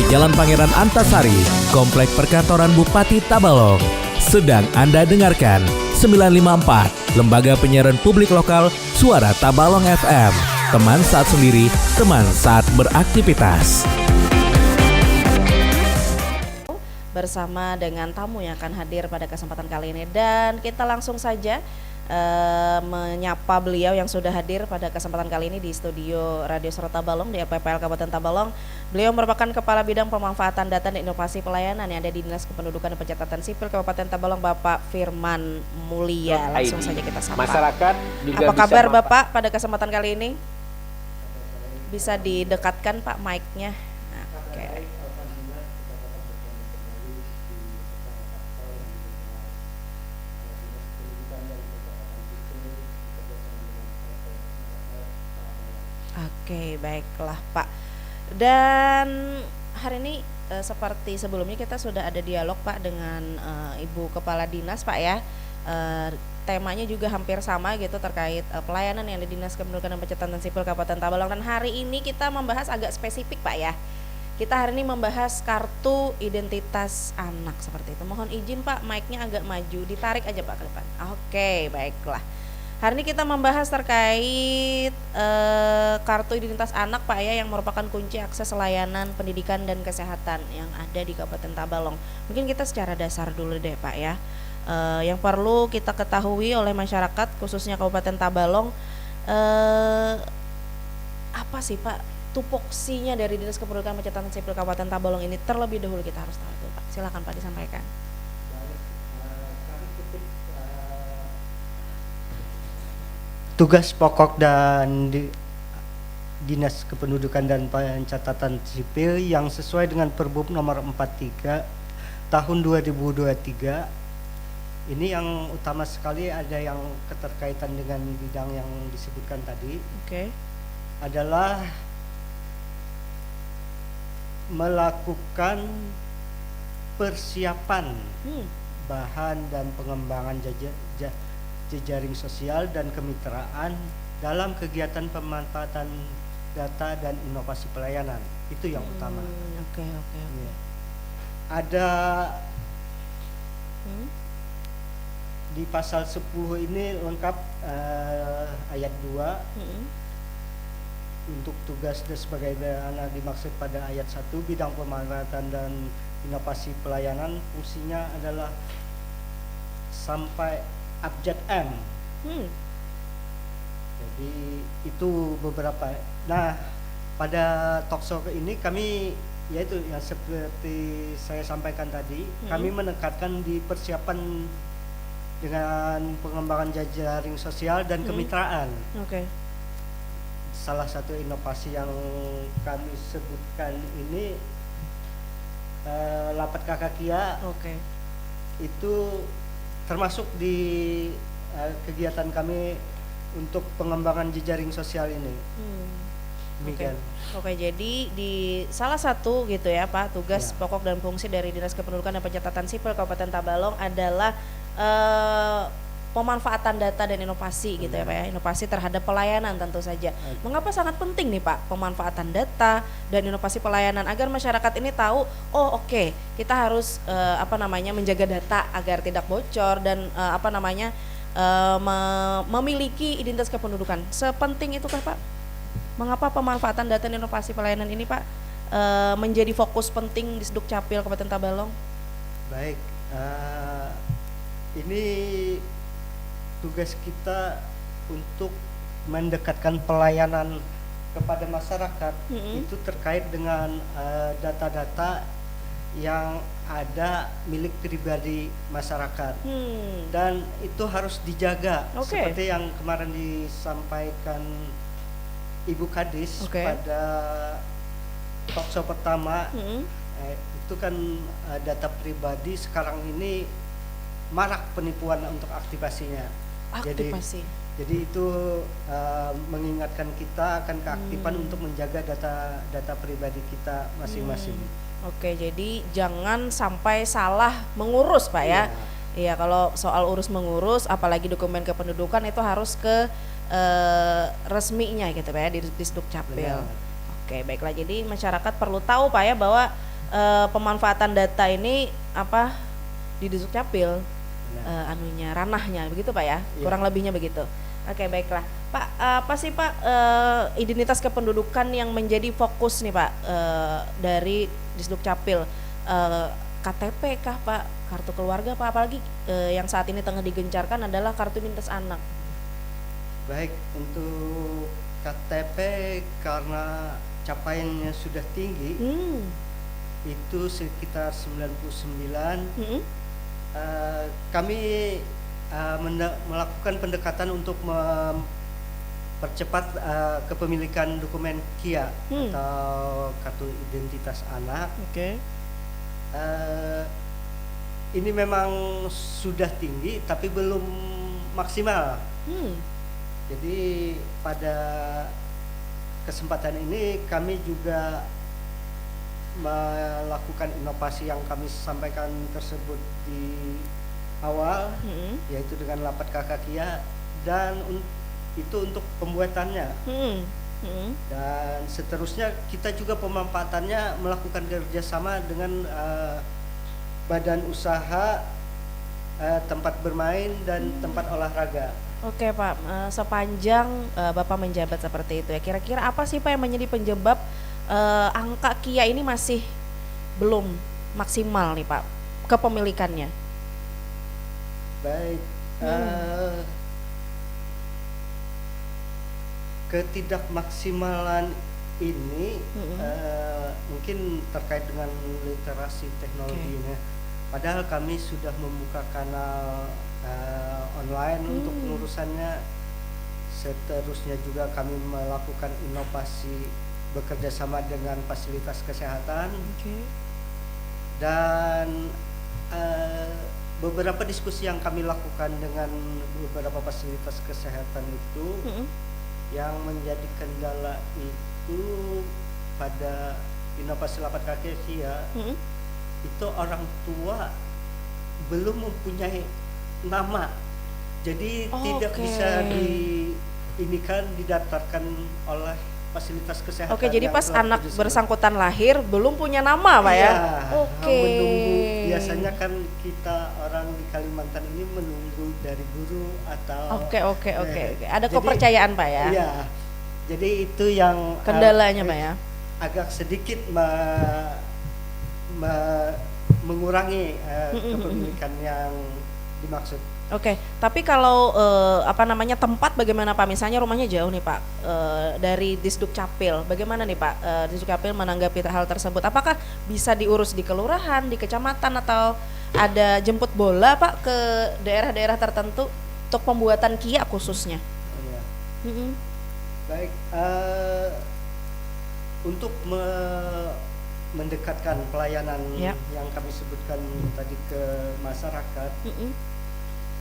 Jalan Pangeran Antasari, Komplek Perkantoran Bupati Tabalong. Sedang Anda dengarkan 954, Lembaga Penyiaran Publik Lokal Suara Tabalong FM. Teman saat sendiri, teman saat beraktivitas. Bersama dengan tamu yang akan hadir pada kesempatan kali ini, dan kita langsung saja menyapa beliau yang sudah hadir pada kesempatan kali ini di studio Radio Suara Tabalong di FPPL Kabupaten Tabalong. Beliau merupakan Kepala Bidang Pemanfaatan Data dan Inovasi Pelayanan yang ada di Dinas Kependudukan dan Pencatatan Sipil Kabupaten Tabalong, Bapak Firman Mulia. Langsung saja kita sapa. Masyarakat juga apa kabar Bapak pada kesempatan kali ini? Bisa didekatkan Pak mic-nya. Nah, oke. Oke, baiklah Pak. Dan hari ini seperti sebelumnya kita sudah ada dialog Pak dengan Ibu Kepala Dinas Pak ya. Temanya juga hampir sama gitu terkait pelayanan yang di Dinas Kependudukan dan Pencatatan Sipil Kabupaten Tabalong. Dan hari ini kita membahas agak spesifik Pak ya. Kita hari ini membahas kartu identitas anak seperti itu. Mohon izin Pak, mic-nya agak maju, ditarik aja Pak ke depan. Oke, baiklah. Hari ini kita membahas terkait kartu identitas anak Pak ya, yang merupakan kunci akses layanan pendidikan dan kesehatan yang ada di Kabupaten Tabalong. Mungkin kita secara dasar dulu deh Pak ya. Yang perlu kita ketahui oleh masyarakat khususnya Kabupaten Tabalong, apa sih Pak tupoksinya dari Dinas Kependudukan Pencatatan Sipil Kabupaten Tabalong ini? Terlebih dahulu kita harus tahu tuh Pak. Silakan Pak disampaikan. Tugas pokok dan Dinas Kependudukan dan Pencatatan Sipil yang sesuai dengan Perbup nomor 43 tahun 2023. Ini yang utama sekali ada yang keterkaitan dengan bidang yang disebutkan tadi. Oke. Adalah melakukan persiapan bahan dan pengembangan jejaring sosial dan kemitraan dalam kegiatan pemanfaatan data dan inovasi pelayanan. Itu yang utama. Oke. Ya. Ada di pasal 10 ini lengkap ayat 2 untuk tugas dan sebagaimana dimaksud pada ayat 1, bidang pemanfaatan dan inovasi pelayanan fungsinya adalah sampai abjad M. Jadi itu beberapa. Nah, pada talkshow ini kami, yaitu yang seperti saya sampaikan tadi, kami menekankan di persiapan dengan pengembangan jejaring sosial dan kemitraan. Oke. Salah satu inovasi yang kami sebutkan ini Lapat Kakakia. Oke. Itu termasuk di kegiatan kami untuk pengembangan jejaring sosial ini. Oke, jadi di salah satu gitu ya Pak, tugas pokok dan fungsi dari Dinas Kependudukan dan Pencatatan Sipil Kabupaten Tabalong adalah pemanfaatan data dan inovasi gitu ya Pak ya, inovasi terhadap pelayanan tentu saja. Mengapa sangat penting nih Pak pemanfaatan data dan inovasi pelayanan agar masyarakat ini tahu, kita harus menjaga data agar tidak bocor dan memiliki identitas kependudukan. Sepenting itu kan Pak? Mengapa pemanfaatan data dan inovasi pelayanan ini Pak menjadi fokus penting di Sdukcapil Kabupaten Tabalong? Baik, ini tugas kita untuk mendekatkan pelayanan kepada masyarakat. Itu terkait dengan data-data yang ada milik pribadi masyarakat, dan itu harus dijaga. Seperti yang kemarin disampaikan Ibu Kadis pada talkshow pertama, itu kan data pribadi sekarang ini marak penipuan untuk aktivasinya. Jadi itu mengingatkan kita akan keaktifan untuk menjaga data pribadi kita masing-masing. Oke, jadi jangan sampai salah mengurus Pak ya. Iya, kalau soal mengurus apalagi dokumen kependudukan itu harus ke resminya gitu Pak ya, di Sdukcapil. Oke, baiklah. Jadi masyarakat perlu tahu Pak ya bahwa pemanfaatan data ini apa di Dukcapil Nah, anunya ranahnya begitu Pak ya, Iya. kurang lebihnya begitu. Oke baiklah Pak, apa sih Pak identitas kependudukan yang menjadi fokus nih Pak dari Disdukcapil, KTP kah Pak, kartu keluarga Pak, apalagi yang saat ini tengah digencarkan adalah kartu identitas anak. baik untuk KTP karena capaiannya sudah tinggi, itu sekitar 99. Mm-mm. Kami melakukan pendekatan untuk mempercepat kepemilikan dokumen KIA atau kartu identitas anak. Oke. Ini memang sudah tinggi tapi belum maksimal. Jadi pada kesempatan ini kami juga melakukan inovasi yang kami sampaikan tersebut di awal, yaitu dengan lapat kakak KIA, dan itu untuk pembuatannya. Dan seterusnya kita juga pemanfaatannya melakukan kerjasama dengan badan usaha, tempat bermain dan tempat olahraga. Oke Pak, sepanjang Bapak menjabat seperti itu ya, kira-kira apa sih Pak yang menjadi penyebab angka KIA ini masih belum maksimal nih Pak kepemilikannya? Baik, ketidakmaksimalan ini mungkin terkait dengan literasi teknologinya. Padahal kami sudah membuka kanal online untuk pengurusannya. Seterusnya juga kami melakukan inovasi bekerja sama dengan fasilitas kesehatan. Dan beberapa diskusi yang kami lakukan dengan beberapa fasilitas kesehatan itu yang menjadi kendala itu pada inovasi lapat kakek KIA, itu orang tua belum mempunyai nama, jadi tidak bisa didaftarkan oleh fasilitas kesehatan. Oke, jadi yang pas telah anak bekerjasama. bersangkutan lahir belum punya nama Pak ya? Oke. Menunggu, biasanya kan kita orang di Kalimantan ini menunggu dari guru atau Oke. Ada jadi, kepercayaan Pak ya? Iya, jadi itu yang Kendalanya Pak ya? agak sedikit mengurangi kepemilikan yang dimaksud. Oke, tapi kalau tempat bagaimana Pak? Misalnya rumahnya jauh nih Pak dari Disdukcapil, bagaimana nih Pak Disdukcapil menanggapi hal tersebut? Apakah bisa diurus di kelurahan, di kecamatan, atau ada jemput bola Pak ke daerah-daerah tertentu untuk pembuatan KIA khususnya? Ya. Baik, untuk mendekatkan pelayanan yang kami sebutkan tadi ke masyarakat,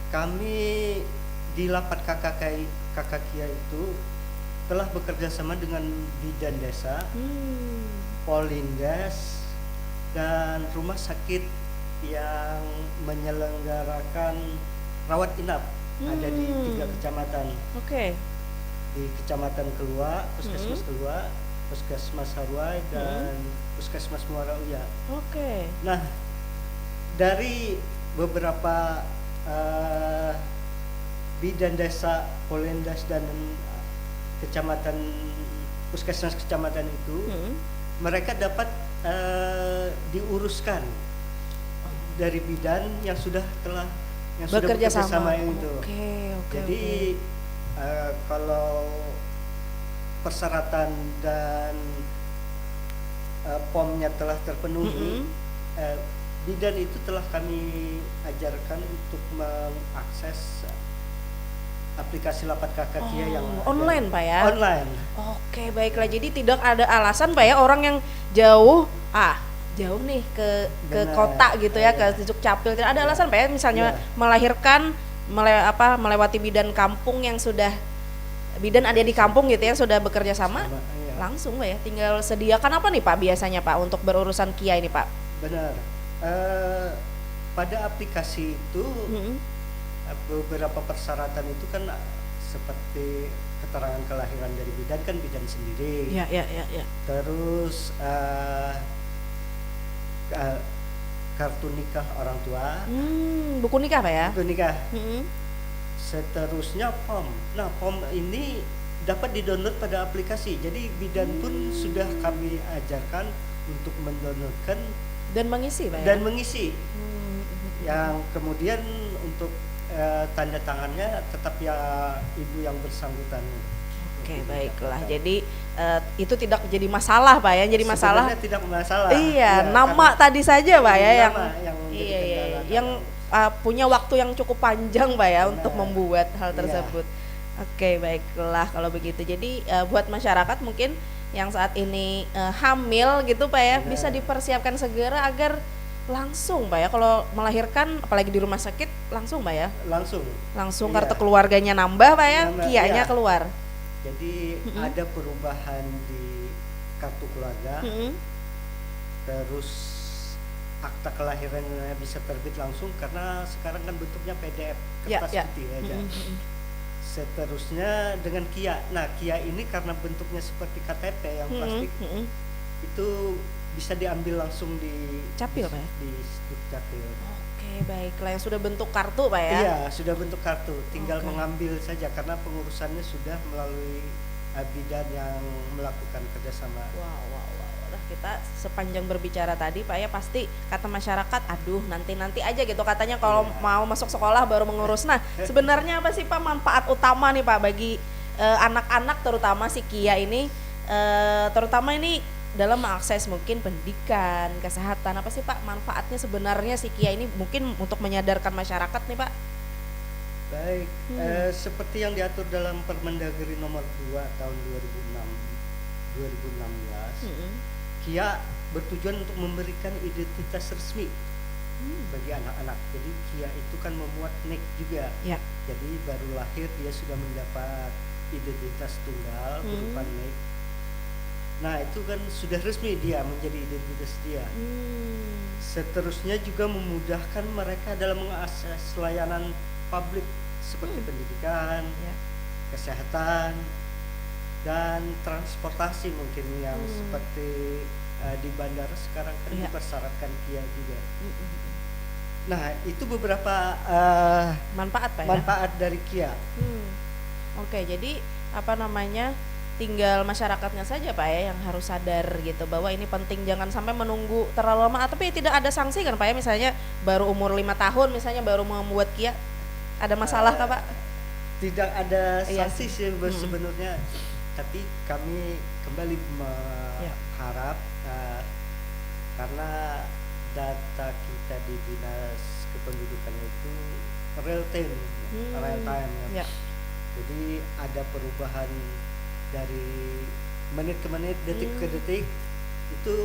kami di lapat kakak KIA itu telah bekerja sama dengan bidan desa, Polindes, dan rumah sakit yang menyelenggarakan rawat inap ada di 3 kecamatan. Di Kecamatan Kelua, Puskesmas Kelua, Puskesmas Harwai, dan Puskesmas Muara Uya. Nah, dari beberapa bidan desa, Polindes, dan kecamatan puskesmas kecamatan itu, mereka dapat diuruskan dari bidan yang sudah bekerja sama itu. Jadi kalau persyaratan dan POM-nya telah terpenuhi, bidan itu telah kami ajarkan untuk mengakses aplikasi lapat kakak KIA yang online Pak ya? Online. Oke, baiklah. Jadi tidak ada alasan Pak ya orang yang jauh nih ke kota gitu ya, ke Dukcapil, tidak ada alasan Pak ya, misalnya melahirkan melewati bidan kampung yang sudah bidan ada di kampung gitu ya, sudah bekerja sama langsung Pak ya, tinggal sediakan apa nih Pak biasanya Pak untuk berurusan KIA ini Pak? Benar. Pada aplikasi itu beberapa persyaratan itu kan seperti keterangan kelahiran dari bidan kan bidan sendiri. Ya. Terus uh, kartu nikah orang tua, Buku nikah Pak ya? buku nikah. Mm-mm. Seterusnya POM. Nah, POM ini dapat didownload pada aplikasi. Jadi bidan pun sudah kami ajarkan untuk mendownloadkan Dan mengisi Pak ya? dan mengisi. Yang kemudian untuk tanda tangannya tetap ya ibu yang bersangkutan. Oke, Untuk baiklah. mendapatkan. Jadi itu tidak jadi masalah Pak ya? Jadi masalah. Sebenarnya tidak masalah. Iya, Ya, nama karena tadi saja Pak ya yang nama yang menjadi iya, iya, kendala. yang punya waktu yang cukup panjang Pak ya Benar. untuk membuat hal Iya. tersebut. Oke, baiklah kalau begitu. Jadi buat masyarakat mungkin yang saat ini hamil gitu Pak ya, Benar. bisa dipersiapkan segera agar langsung Pak ya, kalau melahirkan apalagi di rumah sakit langsung Pak ya, langsung Iya. kartu keluarganya nambah Pak ya, Nambah, kianya iya. keluar. Jadi ada perubahan di kartu keluarga, Mm-mm. terus akta kelahirannya bisa terbit langsung karena sekarang kan bentuknya PDF Ya, kertas ya. putih aja. Mm-mm. Seterusnya dengan KIA. Nah, KIA ini karena bentuknya seperti KTP yang plastik, Mm-mm. itu bisa diambil langsung di Capil, Pak ya? di Dukcapil. Oke, baiklah yang sudah bentuk kartu Pak ya. Iya, sudah bentuk kartu, tinggal Oke. mengambil saja karena pengurusannya sudah melalui bidan yang melakukan kerjasama. Wow. Udah kita sepanjang berbicara tadi Pak ya, pasti kata masyarakat, aduh nanti aja gitu katanya kalau Iya. mau masuk sekolah baru mengurus. Nah sebenarnya apa sih Pak manfaat utama nih Pak bagi anak-anak terutama si Kia ini, terutama ini dalam mengakses mungkin pendidikan, kesehatan, apa sih Pak manfaatnya sebenarnya si Kia ini mungkin untuk menyadarkan masyarakat nih Pak? Baik, seperti yang diatur dalam Permendagri nomor 2 tahun 2016, KIA bertujuan untuk memberikan identitas resmi bagi anak-anak. Jadi KIA itu kan memuat NIK juga. Ya. Jadi baru lahir dia sudah mendapat identitas tunggal berupa NIK. Nah, itu kan sudah resmi dia menjadi identitas dia. Seterusnya juga memudahkan mereka dalam mengakses layanan publik seperti pendidikan, Ya. kesehatan, dan transportasi mungkin yang seperti di bandara sekarang kan Iya. dipersyaratkan KIA juga. Nah, itu beberapa Manfaat Pak ya? manfaat dari KIA. Oke, jadi apa namanya, tinggal masyarakatnya saja Pak ya yang harus sadar gitu bahwa ini penting, jangan sampai menunggu terlalu lama. Tapi tidak ada sanksi kan Pak ya, misalnya baru umur 5 tahun misalnya baru membuat KIA, ada masalah kah Pak? Tidak ada Iya sanksi sih sebenarnya, tapi kami kembali mengharap karena data kita di dinas kependudukan itu real time ya. Ya. Jadi ada perubahan dari menit ke menit, detik ke detik, itu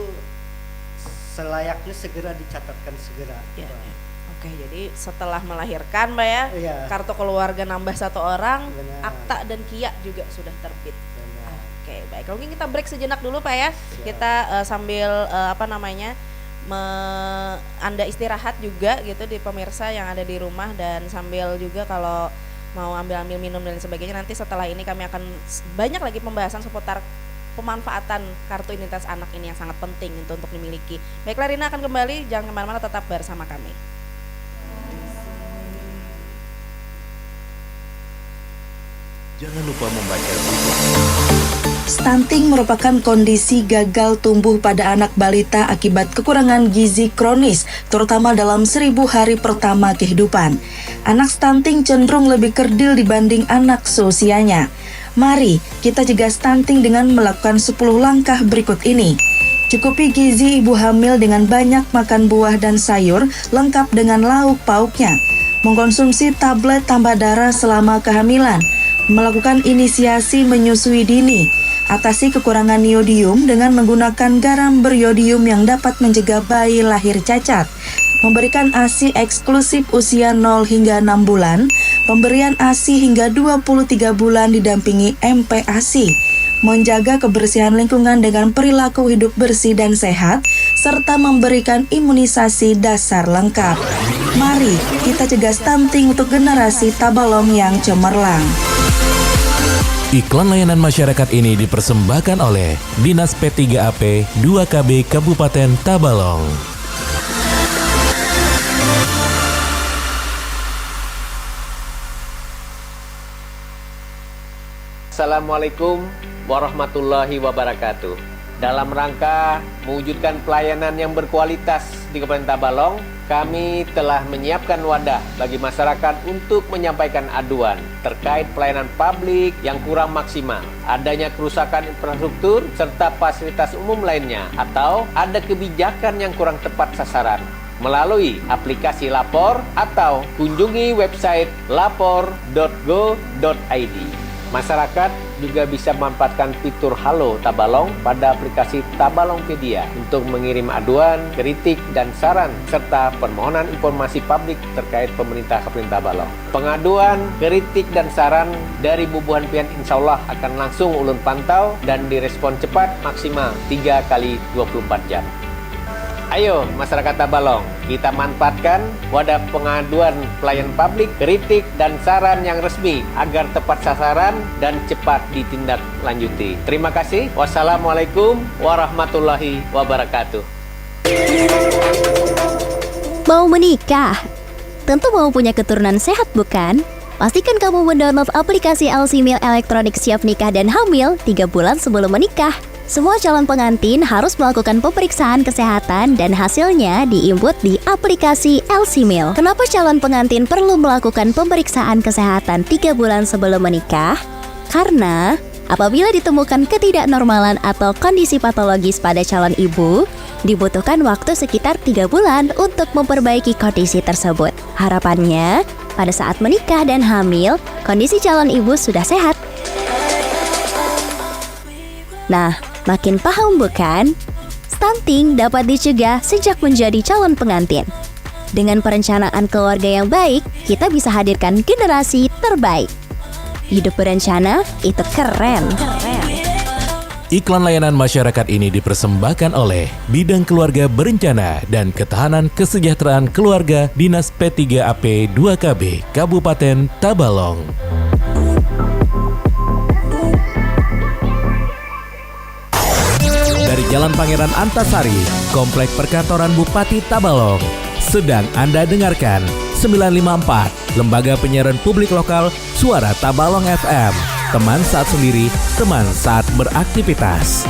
selayaknya segera dicatatkan segera. Ya, Pak. ya. Oke, jadi setelah melahirkan Pak ya, Iya. kartu keluarga nambah 1 orang, Benar. akta dan KIA juga sudah terbit. Benar. Oke, baik. Mungkin kita break sejenak dulu Pak ya. Siap. Kita sambil Anda istirahat juga gitu di pemirsa yang ada di rumah, dan sambil juga kalau mau ambil minum dan sebagainya, nanti setelah ini kami akan banyak lagi pembahasan seputar pemanfaatan kartu identitas anak ini yang sangat penting untuk dimiliki. Baiklah, Rina akan kembali, jangan kemana-mana, tetap bersama kami. Jangan lupa membaca buku. Stunting merupakan kondisi gagal tumbuh pada anak balita akibat kekurangan gizi kronis, terutama dalam 1000 hari pertama kehidupan. Anak stunting cenderung lebih kerdil dibanding anak seusianya. Mari kita cegah stunting dengan melakukan 10 langkah berikut ini. Cukupi gizi ibu hamil dengan banyak makan buah dan sayur lengkap dengan lauk pauknya. Mengkonsumsi tablet tambah darah selama kehamilan. Melakukan inisiasi menyusui dini. Atasi kekurangan iodium dengan menggunakan garam beriodium yang dapat mencegah bayi lahir cacat. Memberikan ASI eksklusif usia 0 hingga 6 bulan. Pemberian ASI hingga 23 bulan didampingi MPASI. Menjaga kebersihan lingkungan dengan perilaku hidup bersih dan sehat, serta memberikan imunisasi dasar lengkap. Mari kita cegah stunting untuk generasi Tabalong yang cemerlang. Iklan layanan masyarakat ini dipersembahkan oleh Dinas P3AP 2KB Kabupaten Tabalong. Assalamualaikum warahmatullahi wabarakatuh. Dalam rangka mewujudkan pelayanan yang berkualitas di Kabupaten Tabalong, kami telah menyiapkan wadah bagi masyarakat untuk menyampaikan aduan terkait pelayanan publik yang kurang maksimal, adanya kerusakan infrastruktur serta fasilitas umum lainnya, atau ada kebijakan yang kurang tepat sasaran. Melalui aplikasi Lapor atau kunjungi website lapor.go.id. Masyarakat juga bisa memanfaatkan fitur Halo Tabalong pada aplikasi Tabalongpedia untuk mengirim aduan, kritik, dan saran, serta permohonan informasi publik terkait pemerintah Kabupaten Tabalong. Pengaduan, kritik, dan saran dari bubuhan pian insya Allah akan langsung ulun pantau dan direspon cepat maksimal 3 kali 24 jam. Ayo masyarakat Tabalong, kita manfaatkan wadah pengaduan pelayan publik, kritik, dan saran yang resmi agar tepat sasaran dan cepat ditindaklanjuti. Terima kasih. Wassalamualaikum warahmatullahi wabarakatuh. Mau menikah? Tentu mau punya keturunan sehat, bukan? Pastikan kamu mendownload aplikasi Elsimil Elektronik Siap Nikah dan Hamil 3 bulan sebelum menikah. Semua calon pengantin harus melakukan pemeriksaan kesehatan dan hasilnya diinput di aplikasi Elsimil. Kenapa calon pengantin perlu melakukan pemeriksaan kesehatan 3 bulan sebelum menikah? Karena apabila ditemukan ketidaknormalan atau kondisi patologis pada calon ibu, dibutuhkan waktu sekitar 3 bulan untuk memperbaiki kondisi tersebut. Harapannya, pada saat menikah dan hamil, kondisi calon ibu sudah sehat. Nah, makin paham bukan? Stunting dapat dicegah sejak menjadi calon pengantin. Dengan perencanaan keluarga yang baik, kita bisa hadirkan generasi terbaik. Hidup berencana, itu keren. Iklan layanan masyarakat ini dipersembahkan oleh Bidang Keluarga Berencana dan Ketahanan Kesejahteraan Keluarga Dinas P3AP 2KB Kabupaten Tabalong. Dari Jalan Pangeran Antasari, Komplek Perkantoran Bupati Tabalong. Sedang Anda dengarkan 954, Lembaga Penyiaran Publik Lokal, Suara Tabalong FM. Teman saat sendiri, teman saat beraktivitas.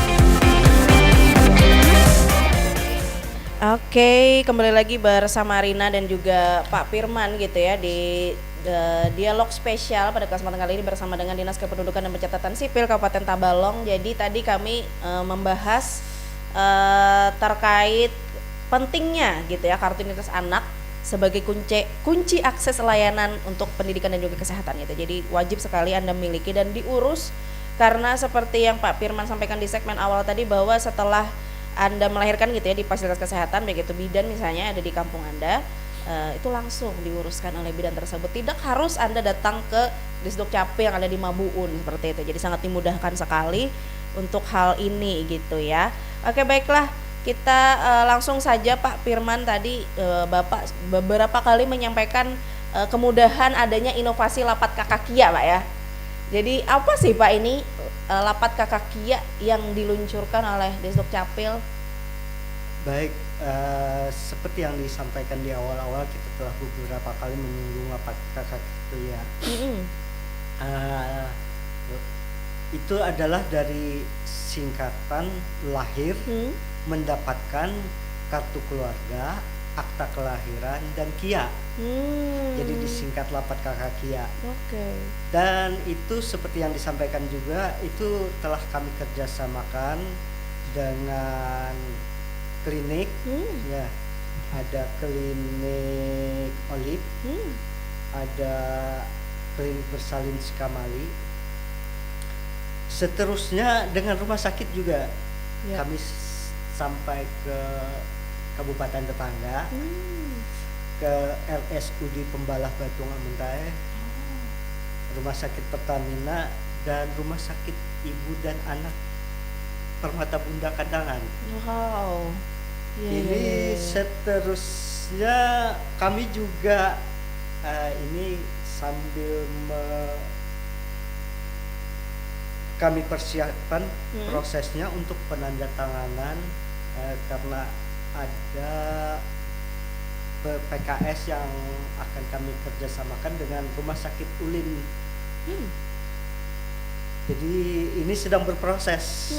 Oke, kembali lagi bersama Rina dan juga Pak Firman gitu ya di dialog spesial pada kesempatan kali ini bersama dengan Dinas Kependudukan dan Pencatatan Sipil Kabupaten Tabalong. Jadi tadi kami membahas terkait pentingnya gitu ya kartu identitas anak sebagai kunci akses layanan untuk pendidikan dan juga kesehatan gitu. Jadi wajib sekali Anda miliki dan diurus, karena seperti yang Pak Firman sampaikan di segmen awal tadi bahwa setelah Anda melahirkan gitu ya di fasilitas kesehatan, baik itu bidan misalnya ada di kampung Anda, itu langsung diuruskan oleh bidan tersebut. Tidak harus Anda datang ke Disduk Capil yang ada di Mabuun seperti itu. Jadi sangat dimudahkan sekali untuk hal ini gitu ya. Oke, baiklah, kita langsung saja Pak Firman. Tadi Bapak beberapa kali menyampaikan kemudahan adanya inovasi lapat kakakia Pak ya. Jadi apa sih Pak ini lapat kakakia yang diluncurkan oleh Disduk Capil? Baik, seperti yang disampaikan di awal-awal, kita telah beberapa kali menyinggung lapat kakakia. Itu adalah dari singkatan lahir, mendapatkan kartu keluarga, akta kelahiran, dan KIA. Jadi disingkat lapat kakakia. Dan itu seperti yang disampaikan juga, itu telah kami kerjasamakan dengan klinik, ya, ada klinik Olip, ada klinik bersalin Sukamali. Seterusnya dengan rumah sakit juga, kami sampai ke kabupaten tetangga, ke RSUD Pembalah Batung Amuntae, rumah sakit Pertamina, dan rumah sakit ibu dan anak Permata Bunda Kandangan. Wow. Ini seterusnya kami juga ini sambil kami persiapkan prosesnya untuk penandatanganan, karena ada PKS yang akan kami kerjasamakan dengan Rumah Sakit Ulin. Jadi ini sedang berproses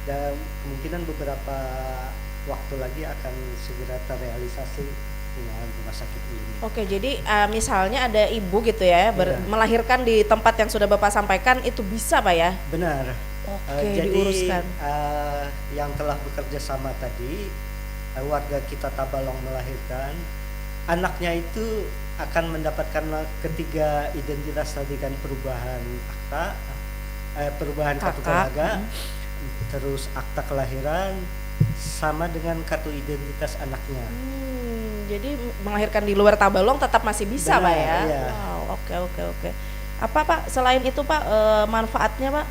dan kemungkinan beberapa waktu lagi akan segera terrealisasi dengan rumah sakit ini. Oke, jadi misalnya ada ibu gitu ya, Iya. melahirkan di tempat yang sudah Bapak sampaikan, itu bisa Pak ya? Benar. Oke, Jadi diuruskan. yang telah bekerja sama tadi, warga kita Tabalong melahirkan, anaknya itu akan mendapatkan ketiga identitas tadi kan, perubahan akta, perubahan kartu Kakak, keluarga, terus akta kelahiran, sama dengan kartu identitas anaknya. Jadi melahirkan di luar Tabalong tetap masih bisa Benar, Pak ya? iya. Wow, oke. Apa Pak, selain itu Pak, manfaatnya Pak,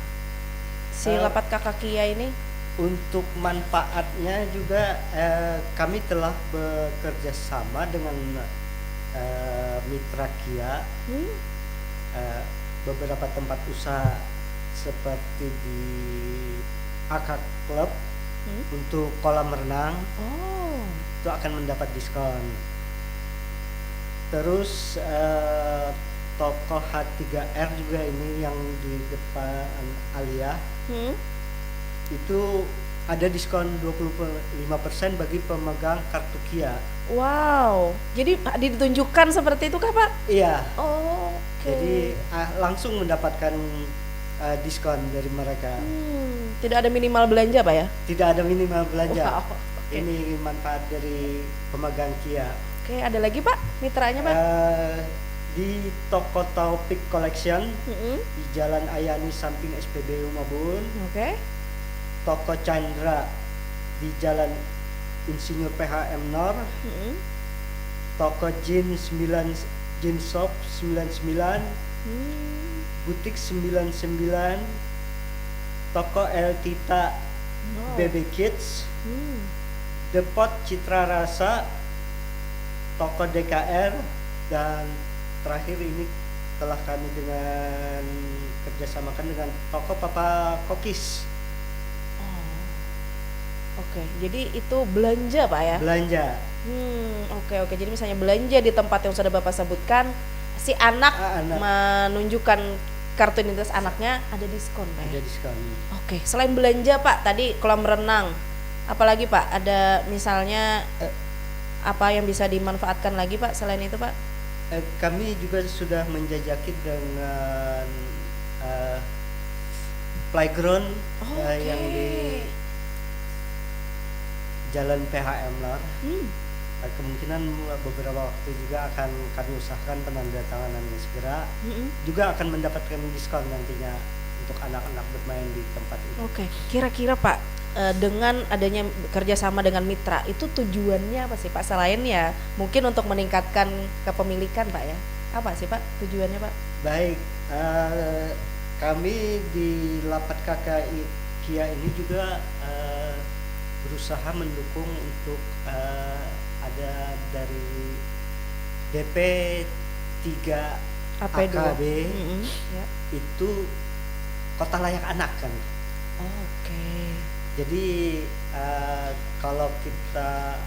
si lapat kakak Kia ini? Untuk manfaatnya juga kami telah bekerja sama dengan mitra Kia, beberapa tempat usaha seperti di AK Club untuk kolam renang Oh, itu akan mendapat diskon. Terus toko H3R juga ini yang di depan Alia itu ada diskon 25% bagi pemegang kartu Kia. wow. Jadi ditunjukkan seperti itu kah Pak? Iya. Oh, oke. Jadi langsung mendapatkan diskon dari mereka. Tidak ada minimal belanja Pak ya? Tidak ada minimal belanja. Wow, oke. Ini manfaat dari pemegang Kia. Oke, ada lagi Pak mitranya Pak? Di toko Taufik Collection Mm-mm. di Jalan Ayani samping SPBU Mabun, Oke. toko Chandra di Jalan Insinyur PHM Nor, Mm-mm. toko Jin Shop 99, Butik 99, toko El Tita Oh. Baby Kids, Depot Citra Rasa, toko DKR, dan terakhir ini telah kami dengan kerjasamakan dengan toko Papa Kokis. Oke, jadi itu belanja Pak ya? Belanja. Oke. Jadi misalnya belanja di tempat yang sudah Bapak sebutkan, si anak Anak. menunjukkan kartu identitas anaknya ada diskon Pak Ada ya? diskon. Oke, selain belanja Pak, tadi kolam renang, apalagi Pak? Ada misalnya apa yang bisa dimanfaatkan lagi Pak selain itu Pak? Kami juga sudah menjajaki dengan playground yang di Jalan PHM Lar. Kemungkinan beberapa waktu juga akan kami usahakan penandatanganan segera. Juga akan mendapatkan diskon nantinya untuk anak-anak bermain di tempat itu. Oke, kira-kira Pak, dengan adanya kerjasama dengan mitra, itu tujuannya apa sih Pak? Selain ya mungkin untuk meningkatkan kepemilikan Pak ya, apa sih Pak tujuannya Pak? Baik, kami di Lapat KKI Kia ini juga berusaha mendukung untuk ada dari DP 3 AP2. AKB Ya. itu kota layak anak kan. Oke. Jadi kalau kita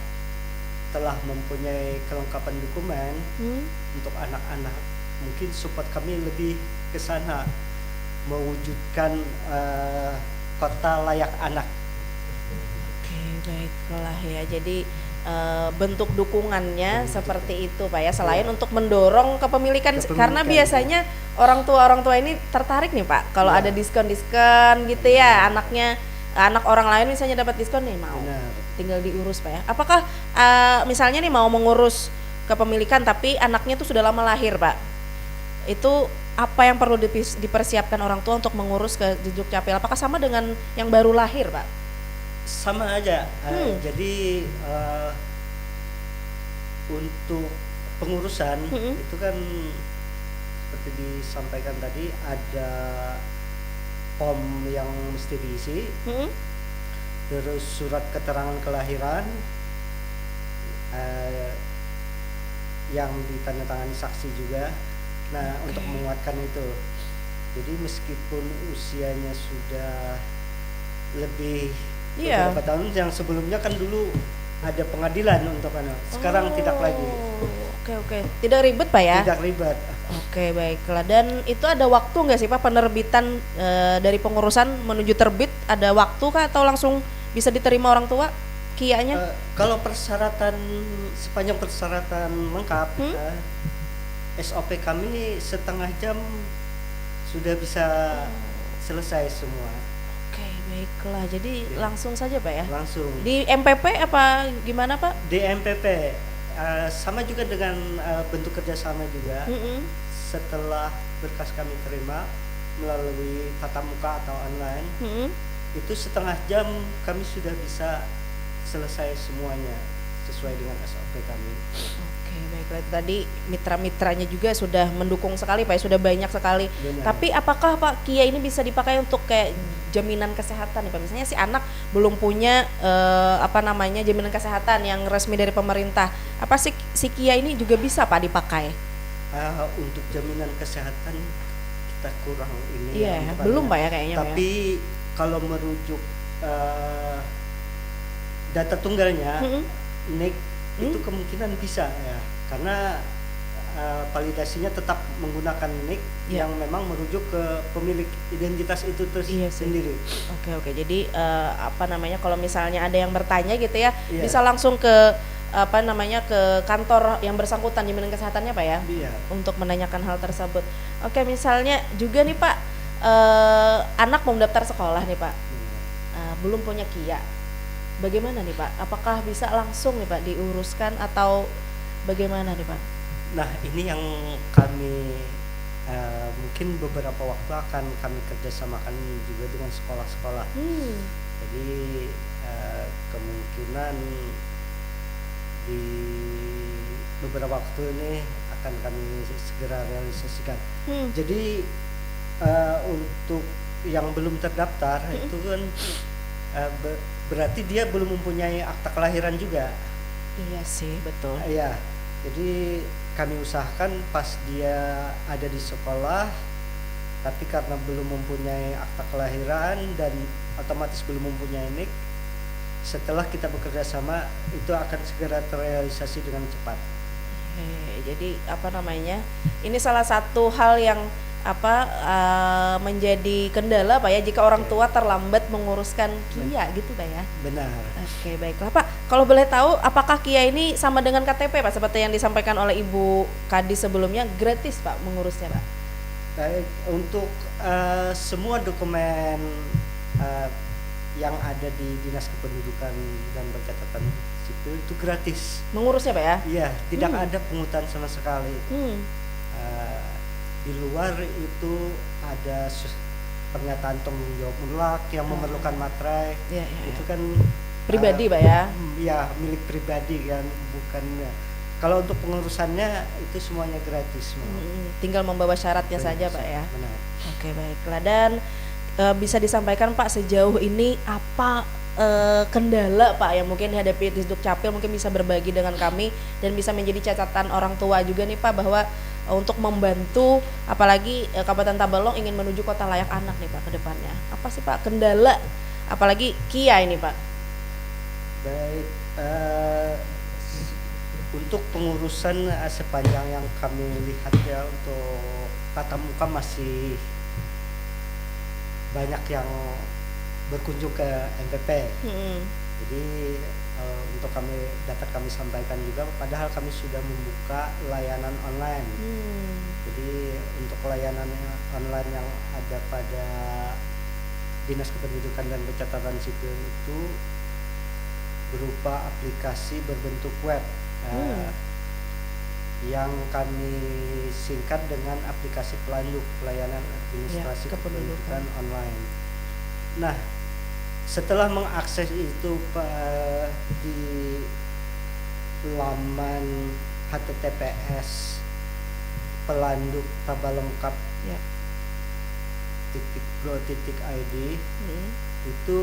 telah mempunyai kelengkapan dokumen untuk anak-anak, mungkin support kami lebih ke sana, mewujudkan kota layak anak. Oke, baiklah ya. Jadi bentuk dukungannya seperti itu Pak ya. Selain untuk mendorong kepemilikan, karena biasanya orang tua ini tertarik nih Pak kalau ada diskon-diskon gitu ya, anak orang lain misalnya dapat diskon nih mau. Benar. Tinggal diurus Pak ya. Apakah misalnya nih mau mengurus kepemilikan tapi anaknya tuh sudah lama lahir Pak, itu apa yang perlu dipersiapkan orang tua untuk mengurus ke Juk Capil? Apakah sama dengan yang baru lahir Pak? Sama aja. Jadi untuk pengurusan itu kan seperti disampaikan tadi, ada form yang mesti diisi, terus surat keterangan kelahiran yang ditandatangani saksi juga. Nah, untuk menguatkan itu, jadi meskipun usianya sudah lebih beberapa tahun, yang sebelumnya kan dulu ada pengadilan untuk anak, sekarang tidak lagi. Oke. Tidak ribet Pak ya? Tidak ribet. Oke, baiklah. Dan itu ada waktu nggak sih Pak penerbitan dari pengurusan menuju terbit? Ada waktu kah atau langsung bisa diterima orang tua Kia-nya? Kalau persyaratan sepanjang persyaratan lengkap, SOP kami setengah jam sudah bisa selesai semua. Oke, baiklah. Jadi langsung saja Pak ya? Langsung. Di MPP apa gimana Pak? Di MPP sama juga dengan bentuk kerjasama juga. Setelah berkas kami terima melalui tatap muka atau online, itu setengah jam kami sudah bisa selesai semuanya sesuai dengan SOP kami. Oke, baiklah. Tadi mitra-mitranya juga sudah mendukung sekali Pak ya, sudah banyak sekali. Benar. Tapi apakah Pak Kia ini bisa dipakai untuk kayak jaminan kesehatan nih Pak? Misalnya si anak belum punya jaminan kesehatan yang resmi dari pemerintah. Apa sih si Kia ini juga bisa Pak dipakai? Untuk jaminan kesehatan kita kurang ini. Iya, belum Pak ya kayaknya. Tapi kalau merujuk data tunggalnya, NIK itu kemungkinan bisa ya, karena validasinya tetap menggunakan NIK yang memang merujuk ke pemilik identitas itu sendiri. Oke. Jadi kalau misalnya ada yang bertanya gitu ya, bisa langsung ke ke kantor yang bersangkutan jaminan kesehatannya Pak ya, untuk menanyakan hal tersebut. Oke, misalnya juga nih Pak, anak mau mendaftar sekolah nih Pak, belum punya Kia, bagaimana nih Pak? Apakah bisa langsung nih Pak diuruskan atau bagaimana nih Pak? Nah, ini yang kami mungkin beberapa waktu akan kami kerjasamakan juga dengan sekolah-sekolah. Jadi kemungkinan di beberapa waktu ini akan kami segera realisasikan. Jadi untuk yang belum terdaftar itu kan berarti dia belum mempunyai akta kelahiran juga. Iya sih, betul. Iya. Jadi kami usahakan pas dia ada di sekolah, tapi karena belum mempunyai akta kelahiran dan otomatis belum mempunyai NIK, setelah kita bekerja sama itu akan segera terrealisasi dengan cepat. Jadi ini salah satu hal yang menjadi kendala Pak ya jika orang tua terlambat menguruskan Kia gitu Pak ya. Benar. Oke, baiklah Pak. Kalau boleh tahu apakah Kia ini sama dengan KTP Pak seperti yang disampaikan oleh Ibu Kadis sebelumnya, gratis Pak mengurusnya Pak? Baik, untuk semua dokumen yang ada di Dinas Kependudukan dan Pencatatan Sipil itu gratis. Mengurusnya Pak ya? Iya, tidak ada pungutan sama sekali. Di luar itu ada pernyataan tanggung jawab mutlak yang memerlukan materai. Itu kan pribadi Pak ya? Iya, milik pribadi kan, bukannya. Kalau untuk pengurusannya itu semuanya gratis. Tinggal membawa syaratnya saja Pak ya? Benar. Oke, baiklah. Dan bisa disampaikan Pak sejauh ini apa kendala Pak yang mungkin dihadapi di Dukcapil, mungkin bisa berbagi dengan kami dan bisa menjadi catatan orang tua juga nih Pak, bahwa untuk membantu apalagi Kabupaten Tabalong ingin menuju kota layak anak nih Pak ke depannya. Apa sih Pak kendala apalagi Kia ini Pak? Baik, untuk pengurusan sepanjang yang kami lihat ya, untuk tatap muka masih banyak yang berkunjung ke MPP. Jadi untuk data kami sampaikan juga, padahal kami sudah membuka layanan online. Jadi untuk layanan online yang ada pada Dinas Kependudukan dan Pencatatan Sipil itu berupa aplikasi berbentuk web yang kami singkat dengan aplikasi Pelanduk, pelayanan administrasi kependudukan online. Nah, setelah mengakses itu di laman https pelanduk tabalongkap .go.id itu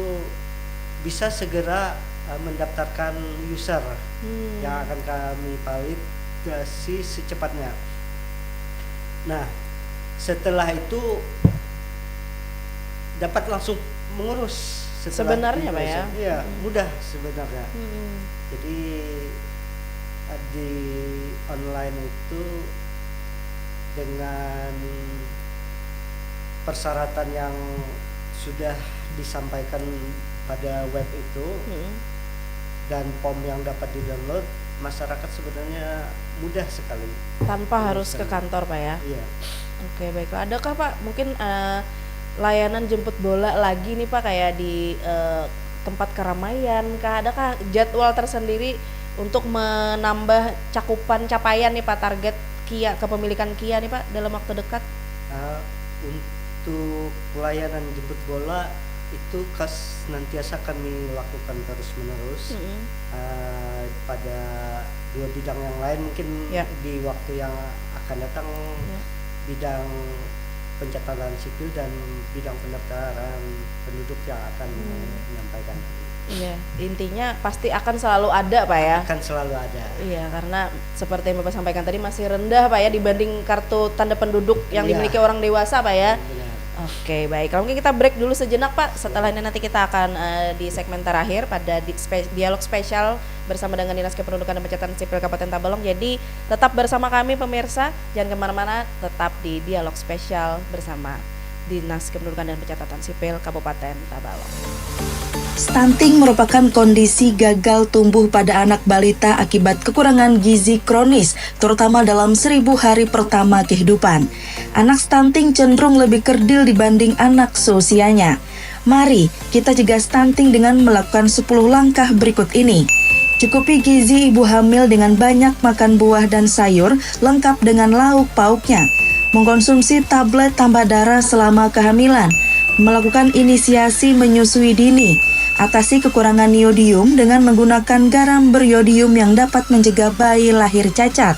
bisa segera mendaftarkan user yang akan kami validasi secepatnya. Nah, setelah itu dapat langsung mengurus. Sebenarnya Pak ya? Iya, mudah sebenarnya. Jadi di online itu dengan persyaratan yang sudah disampaikan pada web itu dan form yang dapat di-download, masyarakat sebenarnya mudah sekali. Tanpa harus ke kantor Pak ya? Iya. Oke, baiklah. Adakah Pak mungkin layanan jemput bola lagi nih Pak, kayak di tempat keramaian kah? Adakah jadwal tersendiri untuk menambah cakupan capaian nih Pak, target Kia, kepemilikan Kia nih Pak dalam waktu dekat? Untuk pelayanan jemput bola itu senantiasa kami lakukan terus menerus pada 2 bidang yang lain mungkin di waktu yang akan datang, bidang pencatatan sipil dan bidang pendaftaran penduduk yang akan menyampaikan. Iya, intinya pasti akan selalu ada Pak ya? Akan selalu ada. Iya, karena seperti yang Bapak sampaikan tadi masih rendah Pak ya dibanding kartu tanda penduduk yang dimiliki orang dewasa Pak ya? Benar. Oke, baik. Kalau mungkin kita break dulu sejenak Pak. Setelah ini nanti kita akan di segmen terakhir pada dialog spesial bersama dengan Dinas Kependudukan dan Pencatatan Sipil Kabupaten Tabalong. Jadi tetap bersama kami pemirsa, jangan kemana-mana, tetap di dialog spesial bersama Dinas Kependudukan dan Pencatatan Sipil Kabupaten Tabalong. Stunting merupakan kondisi gagal tumbuh pada anak balita akibat kekurangan gizi kronis, terutama dalam 1000 hari pertama kehidupan. Anak stunting cenderung lebih kerdil dibanding anak seusianya. Mari kita cegah stunting dengan melakukan 10 langkah berikut ini. Cukupi gizi ibu hamil dengan banyak makan buah dan sayur lengkap dengan lauk pauknya. Mengkonsumsi tablet tambah darah selama kehamilan. Melakukan inisiasi menyusui dini. Atasi kekurangan iodium dengan menggunakan garam beriodium yang dapat mencegah bayi lahir cacat.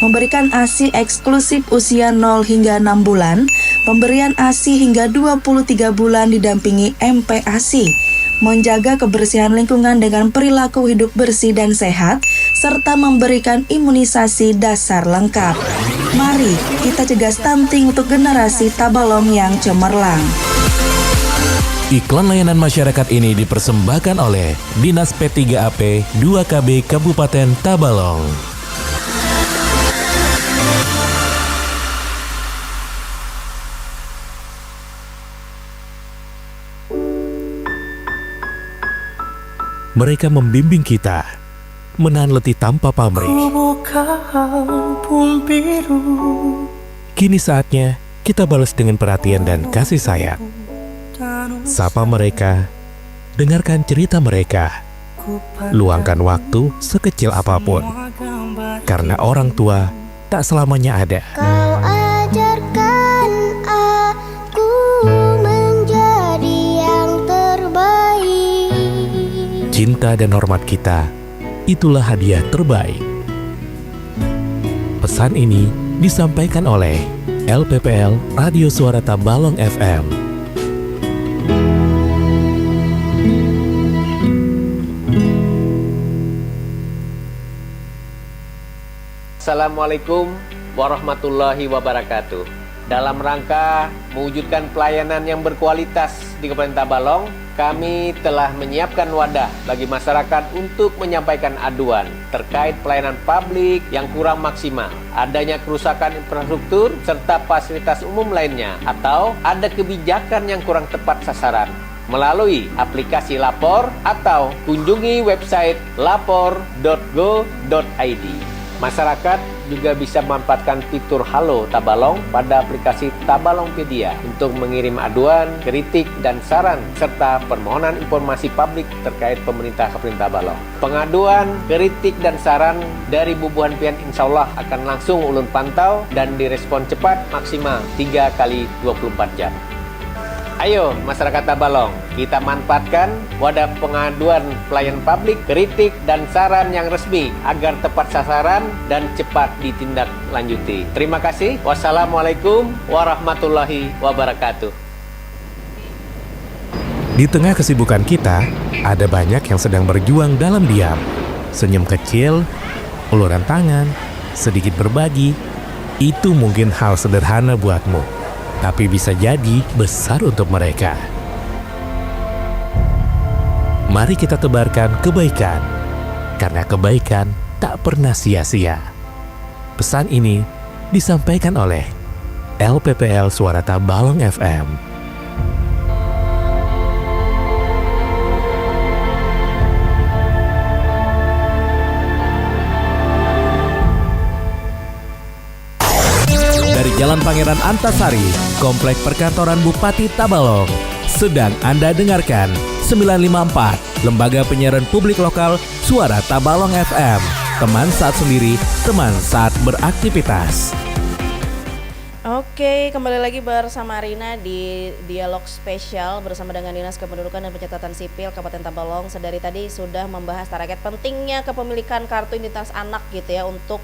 Memberikan ASI eksklusif usia 0 hingga 6 bulan. Pemberian ASI hingga 23 bulan didampingi MPASI. Menjaga kebersihan lingkungan dengan perilaku hidup bersih dan sehat, serta memberikan imunisasi dasar lengkap. Mari kita cegah stunting untuk generasi Tabalong yang cemerlang. Iklan layanan masyarakat ini dipersembahkan oleh Dinas P3AP 2KB Kabupaten Tabalong. Mereka membimbing kita menahan letih tanpa pamrih. Kini saatnya kita balas dengan perhatian dan kasih sayang. Sapa mereka, dengarkan cerita mereka, luangkan waktu sekecil apapun, karena orang tua tak selamanya ada. Kau ajarkan aku menjadi yang terbaik. Cinta dan hormat kita, itulah hadiah terbaik. Pesan ini disampaikan oleh LPPL Radio Suara Tabalong FM. Assalamualaikum warahmatullahi wabarakatuh. Dalam rangka mewujudkan pelayanan yang berkualitas di Kabupaten Tabalong, kami telah menyiapkan wadah bagi masyarakat untuk menyampaikan aduan terkait pelayanan publik yang kurang maksimal, adanya kerusakan infrastruktur serta fasilitas umum lainnya, atau ada kebijakan yang kurang tepat sasaran. Melalui aplikasi Lapor atau kunjungi website lapor.go.id. Masyarakat juga bisa memanfaatkan fitur Halo Tabalong pada aplikasi Tabalongpedia untuk mengirim aduan, kritik, dan saran, serta permohonan informasi publik terkait pemerintah Kabupaten Tabalong. Pengaduan, kritik, dan saran dari bubuhan pian insya Allah akan langsung ulun pantau dan direspon cepat maksimal 3 kali 24 jam. Ayo masyarakat Tabalong, kita manfaatkan wadah pengaduan pelayanan publik, kritik, dan saran yang resmi agar tepat sasaran dan cepat ditindaklanjuti. Terima kasih. Wassalamualaikum warahmatullahi wabarakatuh. Di tengah kesibukan kita, ada banyak yang sedang berjuang dalam diam. Senyum kecil, uluran tangan, sedikit berbagi, itu mungkin hal sederhana buatmu. Tapi bisa jadi besar untuk mereka. Mari kita tebarkan kebaikan, karena kebaikan tak pernah sia-sia. Pesan ini disampaikan oleh LPPL Suara Tabalong FM. Dari Jalan Pangeran Antasari, Komplek Perkantoran Bupati Tabalong, sedang Anda dengarkan 954, Lembaga Penyiaran Publik Lokal Suara Tabalong FM. Teman saat sendiri, teman saat beraktivitas. Oke, kembali lagi bersama Rina di dialog spesial bersama dengan Dinas Kependudukan dan Pencatatan Sipil Kabupaten Tabalong. Sedari tadi sudah membahas terkait pentingnya kepemilikan kartu identitas anak gitu ya untuk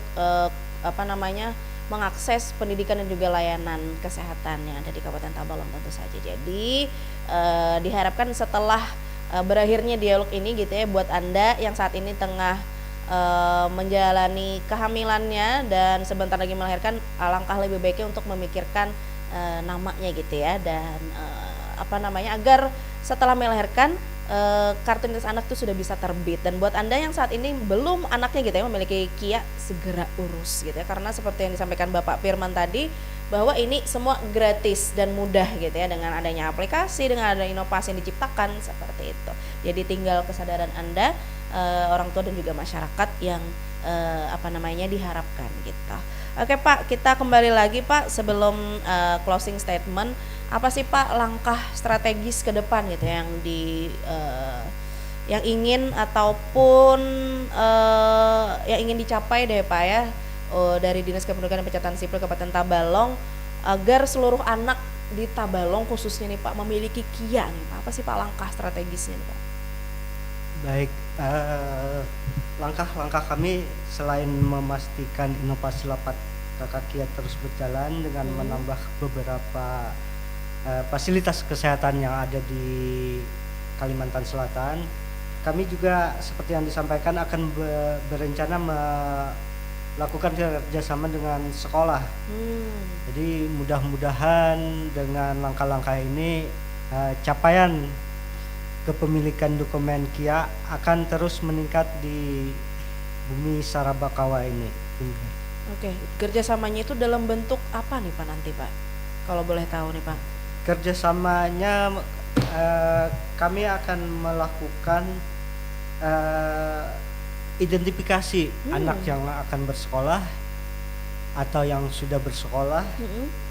mengakses pendidikan dan juga layanan kesehatan yang ada di Kabupaten Tabalong tentu saja. Jadi diharapkan setelah berakhirnya dialog ini gitu ya, buat Anda yang saat ini tengah menjalani kehamilannya dan sebentar lagi melahirkan, alangkah lebih baiknya untuk memikirkan namanya gitu ya, dan agar setelah melahirkan kartu identitas anak itu sudah bisa terbit. Dan buat Anda yang saat ini belum anaknya gitu ya memiliki KIA, segera urus gitu ya, karena seperti yang disampaikan Bapak Firman tadi bahwa ini semua gratis dan mudah gitu ya, dengan adanya aplikasi, dengan ada inovasi yang diciptakan seperti itu. Jadi tinggal kesadaran Anda, orang tua dan juga masyarakat yang diharapkan gitu. Oke Pak, kita kembali lagi Pak sebelum closing statement. Apa sih Pak langkah strategis ke depan gitu yang ingin ataupun yang ingin dicapai deh Pak ya, dari Dinas Kependudukan dan Pencatatan Sipil Kabupaten Tabalong agar seluruh anak di Tabalong khususnya nih Pak memiliki KIA nih Pak. Apa sih Pak langkah strategisnya nih Pak? Baik, langkah-langkah kami selain memastikan inovasi lapak kakak KIA terus berjalan dengan menambah beberapa fasilitas kesehatan yang ada di Kalimantan Selatan, kami juga seperti yang disampaikan akan berencana melakukan kerjasama dengan sekolah. Jadi mudah-mudahan dengan langkah-langkah ini capaian kepemilikan dokumen KIA akan terus meningkat di bumi Sarabakawa ini. Oke, kerjasamanya itu dalam bentuk apa nih Pak nanti Pak? Kalau boleh tahu nih Pak. Kerjasamanya kami akan melakukan identifikasi anak yang akan bersekolah atau yang sudah bersekolah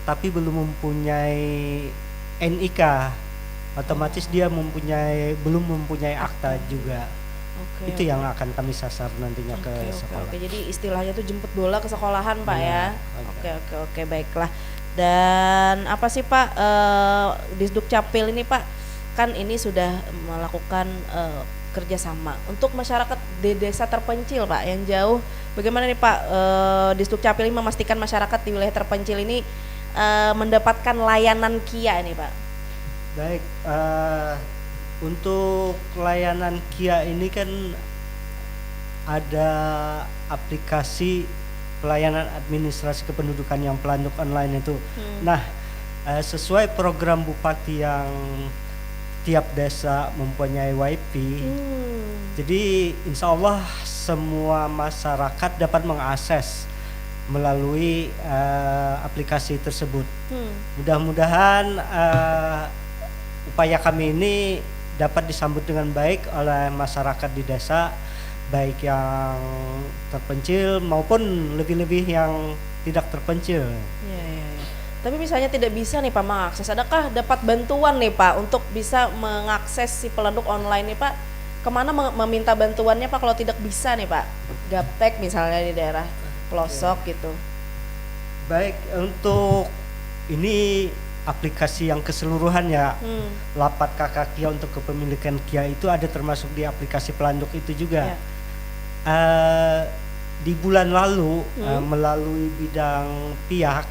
tapi belum mempunyai NIK, otomatis dia belum mempunyai akta juga. Itu yang akan kami sasar nantinya ke sekolah. Oke, jadi istilahnya itu jemput bola ke sekolahan Pak ya. Oke, baiklah. Dan apa sih Pak, Disduk Capil ini Pak, kan ini sudah melakukan kerjasama untuk masyarakat di desa terpencil Pak yang jauh. Bagaimana nih Pak, Disduk Capil ini memastikan masyarakat di wilayah terpencil ini mendapatkan layanan KIA ini Pak? Baik, untuk layanan KIA ini kan ada aplikasi pelayanan administrasi kependudukan yang Pelanduk Online itu. Nah, sesuai program Bupati yang tiap desa mempunyai WiFi, jadi insya Allah semua masyarakat dapat mengakses melalui aplikasi tersebut. Mudah-mudahan upaya kami ini dapat disambut dengan baik oleh masyarakat di desa, baik yang terpencil maupun lebih-lebih yang tidak terpencil. Ya. Tapi misalnya tidak bisa nih Pak mengakses, adakah dapat bantuan nih Pak untuk bisa mengakses si Pelanduk Online nih Pak? Kemana meminta bantuannya Pak kalau tidak bisa nih Pak? Gaptek misalnya di daerah pelosok gitu. Baik, untuk ini aplikasi yang keseluruhan ya, Lapat Kakak KIA untuk kepemilikan KIA itu ada termasuk di aplikasi Pelanduk itu juga. Di bulan lalu melalui bidang pihak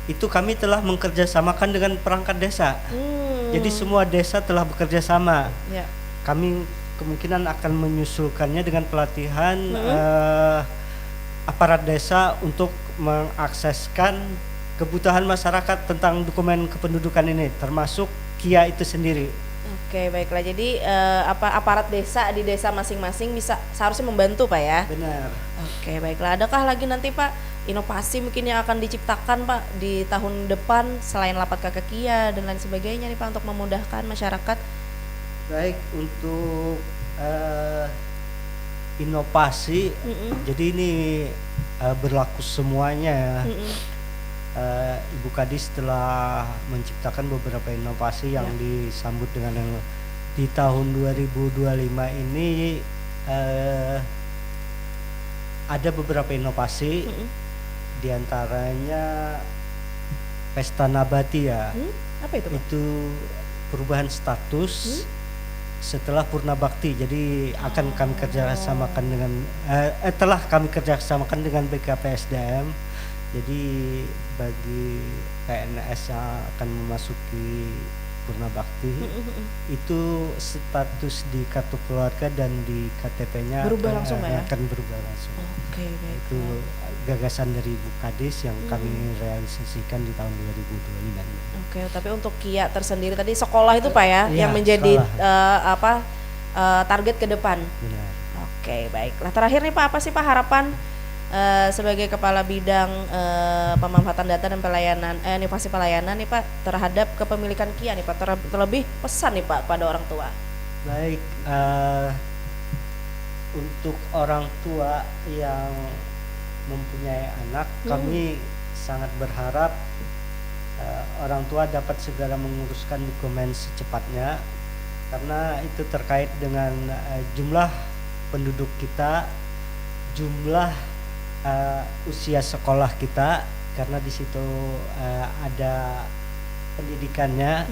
itu kami telah mengkerjasamakan dengan perangkat desa. Jadi semua desa telah bekerja sama. Kami kemungkinan akan menyusulkannya dengan pelatihan aparat desa untuk mengakseskan kebutuhan masyarakat tentang dokumen kependudukan ini, termasuk KIA itu sendiri. Oke, baiklah. Jadi aparat desa di desa masing-masing bisa seharusnya membantu Pak ya? Benar. Oke, baiklah. Adakah lagi nanti Pak inovasi mungkin yang akan diciptakan Pak di tahun depan selain lapat kakak Kia dan lain sebagainya nih Pak untuk memudahkan masyarakat? Baik, untuk inovasi, jadi ini berlaku semuanya. Ibu Kadis telah menciptakan beberapa inovasi yang disambut dengan di tahun 2025 ini ada beberapa inovasi, diantaranya Pesta Nabati ya. Apa itu Pak? Itu perubahan status setelah Purna Bakti. Jadi akan kami kerjasamakan dengan telah kami kerjasamakan dengan BKPSDM. Jadi bagi PNS yang akan memasuki Purna Bakti itu status di kartu keluarga dan di KTP-nya berubah langsung ya? Akan berubah langsung. Oke, baik. Itu gagasan dari Ibu Kadis yang kami realisasikan di tahun 2025 ini. Oke, tapi untuk Kia tersendiri tadi sekolah itu Pak ya, Iya, yang menjadi sekolah. target ke depan. Benar. Oke, baiklah. Terakhir nih Pak, apa sih Pak harapan sebagai kepala bidang pemanfaatan data dan pelayanan inovasi pelayanan nih Pak terhadap kepemilikan Kia nih Pak, terlebih pesan nih Pak pada orang tua? Baik, untuk orang tua yang mempunyai anak, kami sangat berharap orang tua dapat segera menguruskan dokumen secepatnya, karena itu terkait dengan jumlah penduduk kita, jumlah usia sekolah kita, karena di situ ada pendidikannya.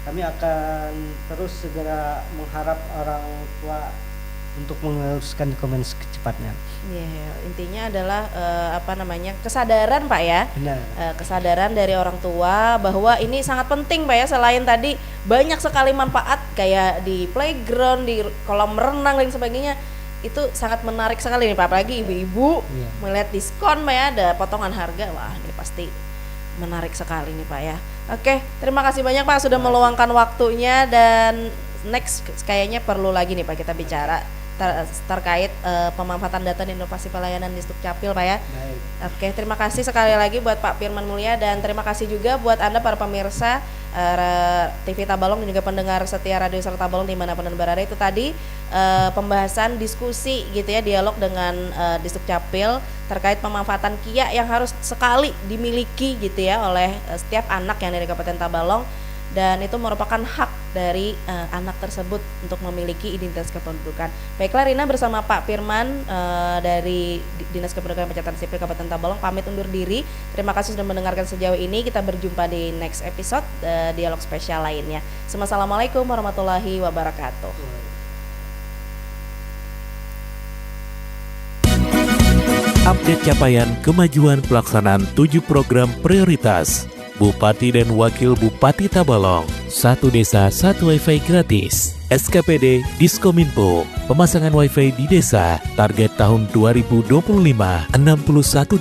Kami akan terus segera mengharap orang tua untuk menguruskan dokumen secepatnya. Intinya adalah kesadaran Pak ya. Benar. Kesadaran dari orang tua bahwa ini sangat penting Pak ya, selain tadi banyak sekali manfaat kayak di playground, di kolam renang dan sebagainya, itu sangat menarik sekali nih Pak, apalagi ibu-ibu melihat diskon Pak ya, ada potongan harga, wah ini pasti menarik sekali nih Pak ya. Oke, terima kasih banyak Pak sudah meluangkan waktunya, dan next kayaknya perlu lagi nih Pak kita bicara terkait pemanfaatan data dan inovasi pelayanan di Sdukcapil Pak ya. Baik. Oke, terima kasih sekali lagi buat Pak Firman Mulia, dan terima kasih juga buat Anda para pemirsa TV Tabalong dan juga pendengar setia Radio Suara Tabalong dimanapun Anda berada. Itu tadi pembahasan diskusi gitu ya, dialog dengan di Sdukcapil terkait pemanfaatan Kia yang harus sekali dimiliki gitu ya oleh setiap anak yang dari Kabupaten Tabalong, dan itu merupakan hak dari anak tersebut untuk memiliki identitas kependudukan. Baiklah, Rina bersama Pak Firman dari Dinas Kependudukan Pencatatan Sipil Kabupaten Tabalong pamit undur diri. Terima kasih sudah mendengarkan sejauh ini. Kita berjumpa di next episode dialog spesial lainnya. Assalamualaikum warahmatullahi wabarakatuh. Update capaian kemajuan pelaksanaan 7 program prioritas Bupati dan Wakil Bupati Tabalong. 1 desa 1 wifi gratis. SKPD Diskominfo. Pemasangan wifi di desa. Target tahun 2025 61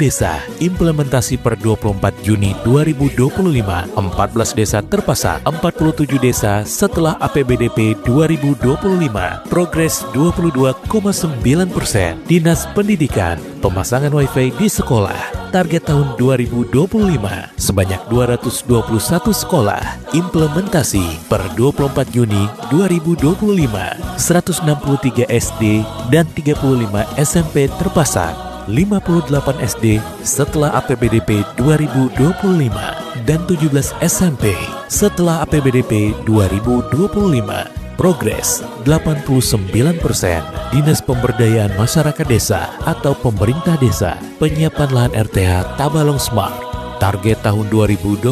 desa. Implementasi per 24 Juni 2025 14 desa terpasang. 47 desa setelah APBDP 2025. Progres 22,9%. Dinas Pendidikan. Pemasangan wifi di sekolah. Target tahun 2025 sebanyak 221 sekolah. Implementasi per 24 Juni 2025 163 SD dan 35 SMP terpasang. 58 SD setelah APBDP 2025 dan 17 SMP setelah APBDP 2025. Progres 89%. Dinas Pemberdayaan Masyarakat Desa atau Pemerintah Desa. Penyiapan lahan RTH Tabalong Smart. Target tahun 2025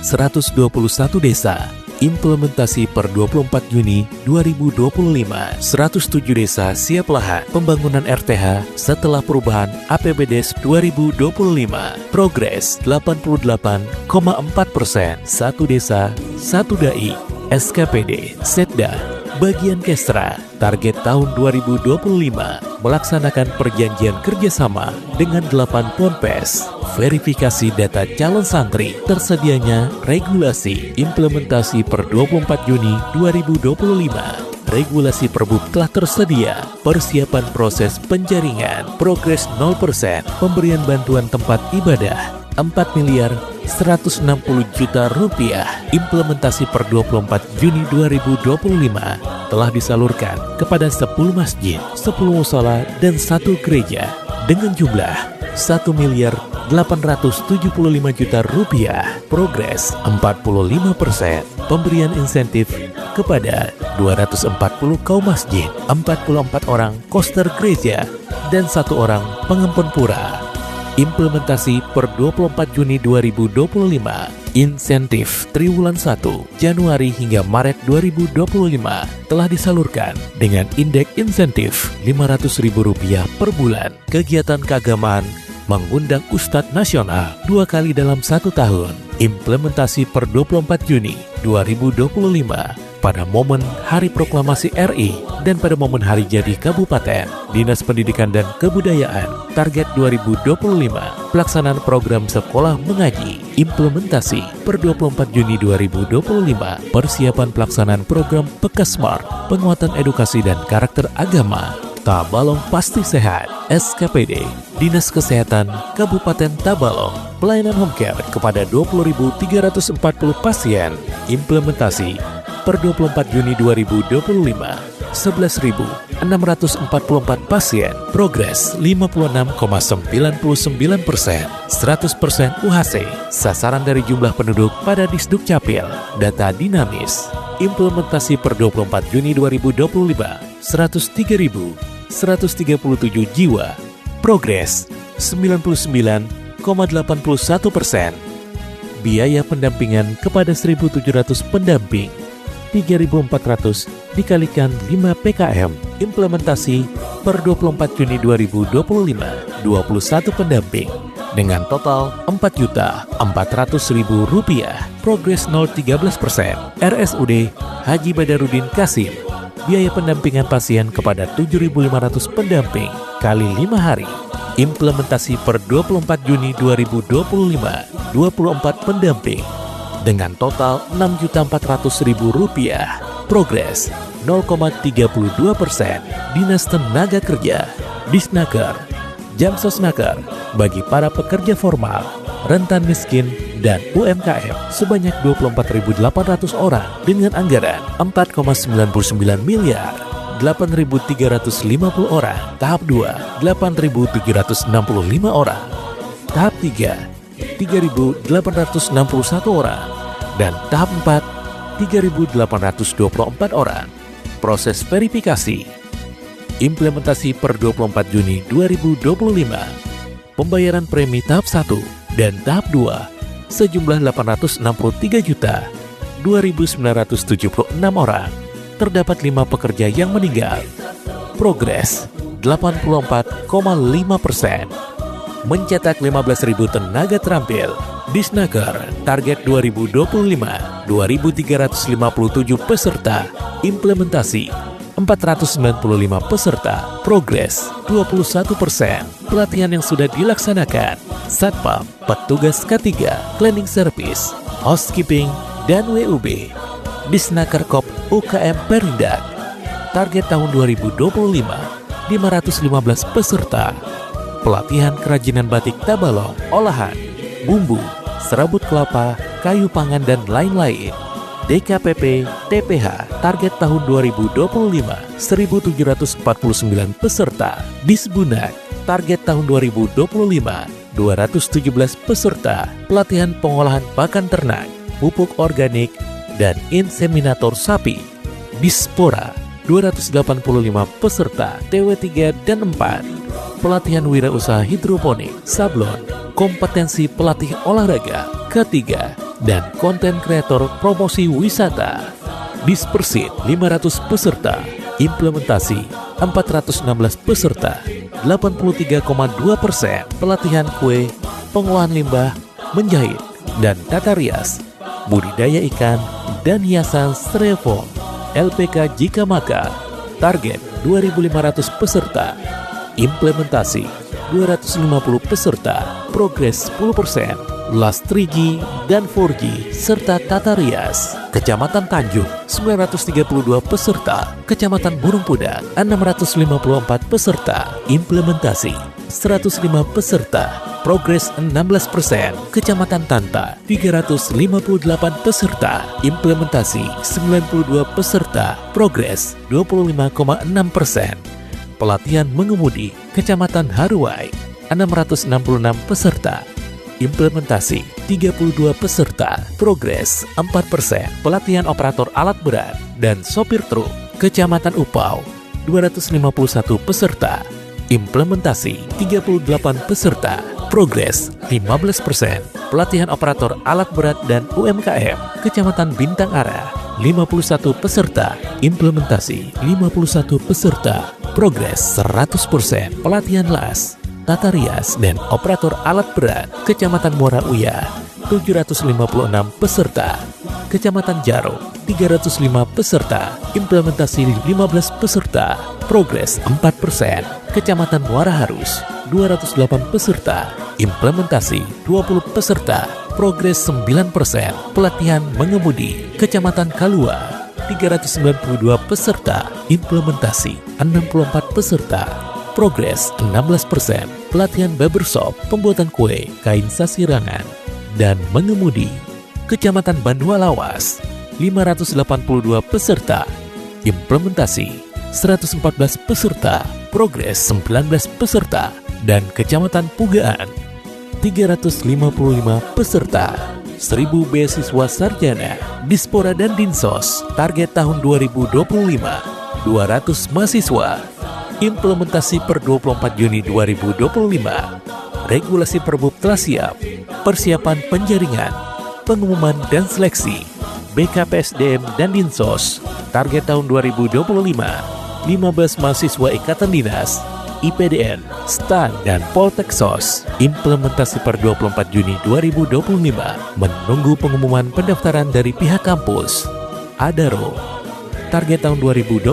121 desa. Implementasi per 24 Juni 2025 107 desa siap lahan pembangunan RTH setelah perubahan APBDes 2025. Progres 88,4%. 1 desa 1 dai. SKPD Setda Bagian Kestra. Target tahun 2025 melaksanakan perjanjian kerjasama dengan 8 ponpes. Verifikasi data calon santri. Tersedianya regulasi implementasi per 24 Juni 2025. regulasi Perbub telah tersedia. Persiapan proses penjaringan, progres 0%, pemberian bantuan tempat ibadah, 4 miliar 160 juta rupiah. Implementasi per 24 Juni 2025 telah disalurkan kepada 10 masjid, 10 musala, dan 1 gereja dengan jumlah 1 miliar 875 juta rupiah. Progres 45%, pemberian insentif kepada 240 kaum masjid, 44 orang koster gereja, dan 1 orang pengempun pura. Implementasi per 24 Juni 2025, insentif triwulan 1 Januari hingga Maret 2025 telah disalurkan dengan indeks insentif Rp500.000 per bulan. Kegiatan keagamaan mengundang Ustadz Nasional 2 kali dalam 1 tahun. Implementasi per 24 Juni 2025 pada momen Hari Proklamasi RI dan pada momen Hari Jadi Kabupaten. Dinas Pendidikan dan Kebudayaan target 2025 pelaksanaan program sekolah mengaji. Implementasi per 24 Juni 2025 persiapan pelaksanaan program Pekasmart, penguatan edukasi dan karakter agama. Tabalong Pasti Sehat, SKPD, Dinas Kesehatan Kabupaten Tabalong, pelayanan home care kepada 20.340 pasien. Implementasi per 24 Juni 2025, 11.644 pasien, progres 56,99%, 100% UHC, sasaran dari jumlah penduduk pada Disduk Capil, data dinamis. Implementasi per 24 Juni 2025, 103.137 jiwa, progres 99,81%, biaya pendampingan kepada 1.700 pendamping, 3.400 dikalikan 5 PKM. Implementasi per 24 Juni 2025, 21 pendamping dengan total Rp4.400.000. Progres 0,13%. RSUD Haji Badarudin Kasim, biaya pendampingan pasien kepada 7.500 pendamping kali 5 hari. Implementasi per 24 Juni 2025, 24 pendamping dengan total Rp6.400.000. Progres 0,32%. Dinas Tenaga Kerja, Disnaker, Jamsosnaker bagi para pekerja formal, rentan miskin, dan UMKM sebanyak 24.800 orang dengan anggaran 4,99 miliar. 8.350 orang. Tahap 2, 8.765 orang. Tahap 3, 3.861 orang. Dan tahap 4, 3.824 orang. Proses verifikasi. Implementasi per 24 Juni 2025. Pembayaran premi tahap 1 dan tahap 2 sejumlah 863.2.976 orang. Terdapat 5 pekerja yang meninggal. Progres 84,5%. Mencetak 15.000 tenaga terampil. Disnaker target 2025 2.357 peserta. Implementasi 495 peserta. Progres 21%. Pelatihan yang sudah dilaksanakan: Satpam, petugas K3, cleaning service, housekeeping, dan WUB. Disnaker Kop UKM Perindak. Target tahun 2025 515 peserta. Pelatihan kerajinan batik Tabalong, olahan, bumbu, serabut kelapa, kayu pangan, dan lain-lain. DKPP TPH target tahun 2025 1.749 peserta. Disbunak target tahun 2025 217 peserta. Pelatihan pengolahan pakan ternak, pupuk organik, dan inseminator sapi. Dispora 285 peserta TW3 dan 4. Pelatihan wirausaha hidroponik, sablon, kompetensi pelatih olahraga K3, dan konten kreator promosi wisata. Dispersit 500 peserta. Implementasi 416 peserta. 83,2%. Pelatihan kue, pengolahan limbah, menjahit, dan tata rias, budidaya ikan, dan hiasan styrofoam. LPK Jikamaka target 2.500 peserta. Implementasi 250 peserta, progres 10%, LAS 3G dan 4G, serta Tata Rias. Kecamatan Tanjung, 932 peserta, Kecamatan Burung Pudak, 654 peserta, implementasi 105 peserta, progres 16%, Kecamatan Tanta, 358 peserta, implementasi 92 peserta, progres 25,6%. Pelatihan mengemudi, Kecamatan Haruai, 666 peserta, implementasi 32 peserta, progres 4%. Pelatihan operator alat berat dan sopir truk, Kecamatan Upau, 251 peserta, implementasi 38 peserta, progres 15%. Pelatihan operator alat berat dan UMKM, Kecamatan Bintang Ara, 51 peserta, implementasi 51 peserta, progres 100%. Pelatihan LAS, Tata Rias dan operator alat berat, Kecamatan Muara Uya, 756 peserta, Kecamatan Jaro, 305 peserta, implementasi 15 peserta, progres 4%. Kecamatan Muara Harus, 208 peserta, implementasi 20 peserta, progres 9%. Pelatihan mengemudi, Kecamatan Kalua, 392 peserta, implementasi 64 peserta, progres 16%. Pelatihan barbershop, pembuatan kue, kain sasirangan, dan mengemudi, Kecamatan Bandua Lawas, 582 peserta, implementasi 114 peserta, progres 19 peserta, dan Kecamatan Pugaan, 355 peserta. 1000 beasiswa sarjana, Dispora dan Dinsos, target tahun 2025, 200 mahasiswa. Implementasi per 24 Juni 2025. Regulasi Perbub telah siap. Persiapan penjaringan, pengumuman dan seleksi, BKPSDM dan Dinsos, target tahun 2025, 15 mahasiswa Ikatan Dinas, IPDN, STAN, dan Polteksos. Implementasi per 24 Juni 2025, menunggu pengumuman pendaftaran dari pihak kampus. Adaro, target tahun 2025,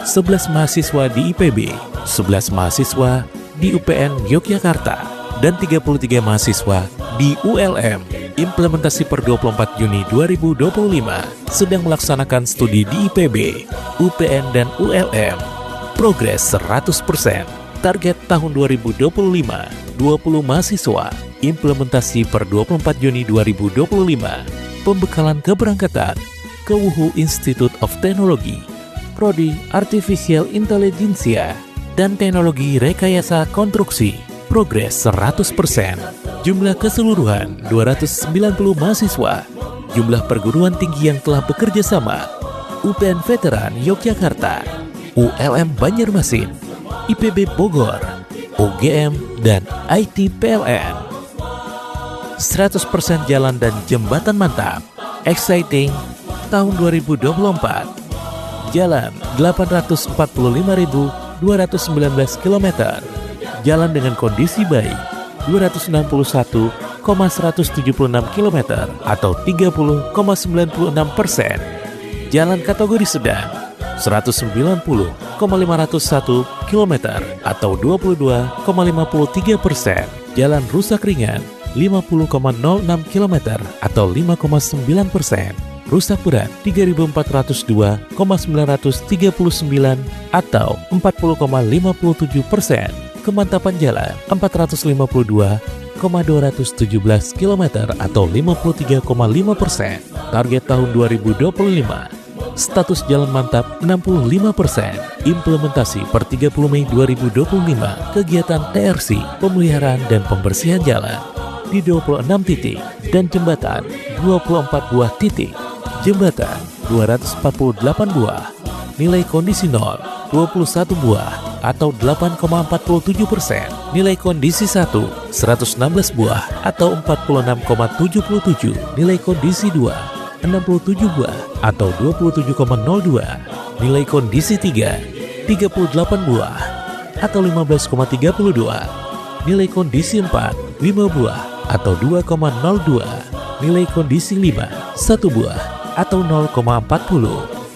11 mahasiswa di IPB, 11 mahasiswa di UPN Yogyakarta, dan 33 mahasiswa di ULM. Implementasi per 24 Juni 2025, sedang melaksanakan studi di IPB, UPN, dan ULM. Progres 100%. Target tahun 2025, 20 mahasiswa. Implementasi per 24 Juni 2025. Pembekalan keberangkatan ke WUHU Institute of Technology, Prodi Artificial Intelligence dan Teknologi Rekayasa Konstruksi. Progres 100%. Jumlah keseluruhan 290 mahasiswa. Jumlah perguruan tinggi yang telah bekerja sama: UPN Veteran Yogyakarta, ULM Banjarmasin, IPB Bogor, UGM, dan IT PLN. 100% jalan dan jembatan mantap. Exciting tahun 2024. Jalan 845.219 km. Jalan dengan kondisi baik 261,176 km atau 30,96%. Jalan kategori sedang 190,501 km atau 22,53%. Jalan rusak ringan 50,06 km atau 5,9%. Rusak berat 3.402,939 atau 40,57%. Kemantapan jalan 452,217 km atau 53,5%. Target tahun 2025. Status jalan mantap 65%. Implementasi per 30 Mei 2025. Kegiatan TRC, pemeliharaan dan pembersihan jalan di 26 titik dan jembatan 24 buah titik. Jembatan 248 buah. Nilai kondisi 0 21 buah atau 8,47%. Nilai kondisi 1 116 buah atau 46,77. Nilai kondisi 2 67 buah atau 27,02. Nilai kondisi 3 38 buah atau 15,32. Nilai kondisi 4 5 buah atau 2,02. Nilai kondisi 5 1 buah atau 0,40.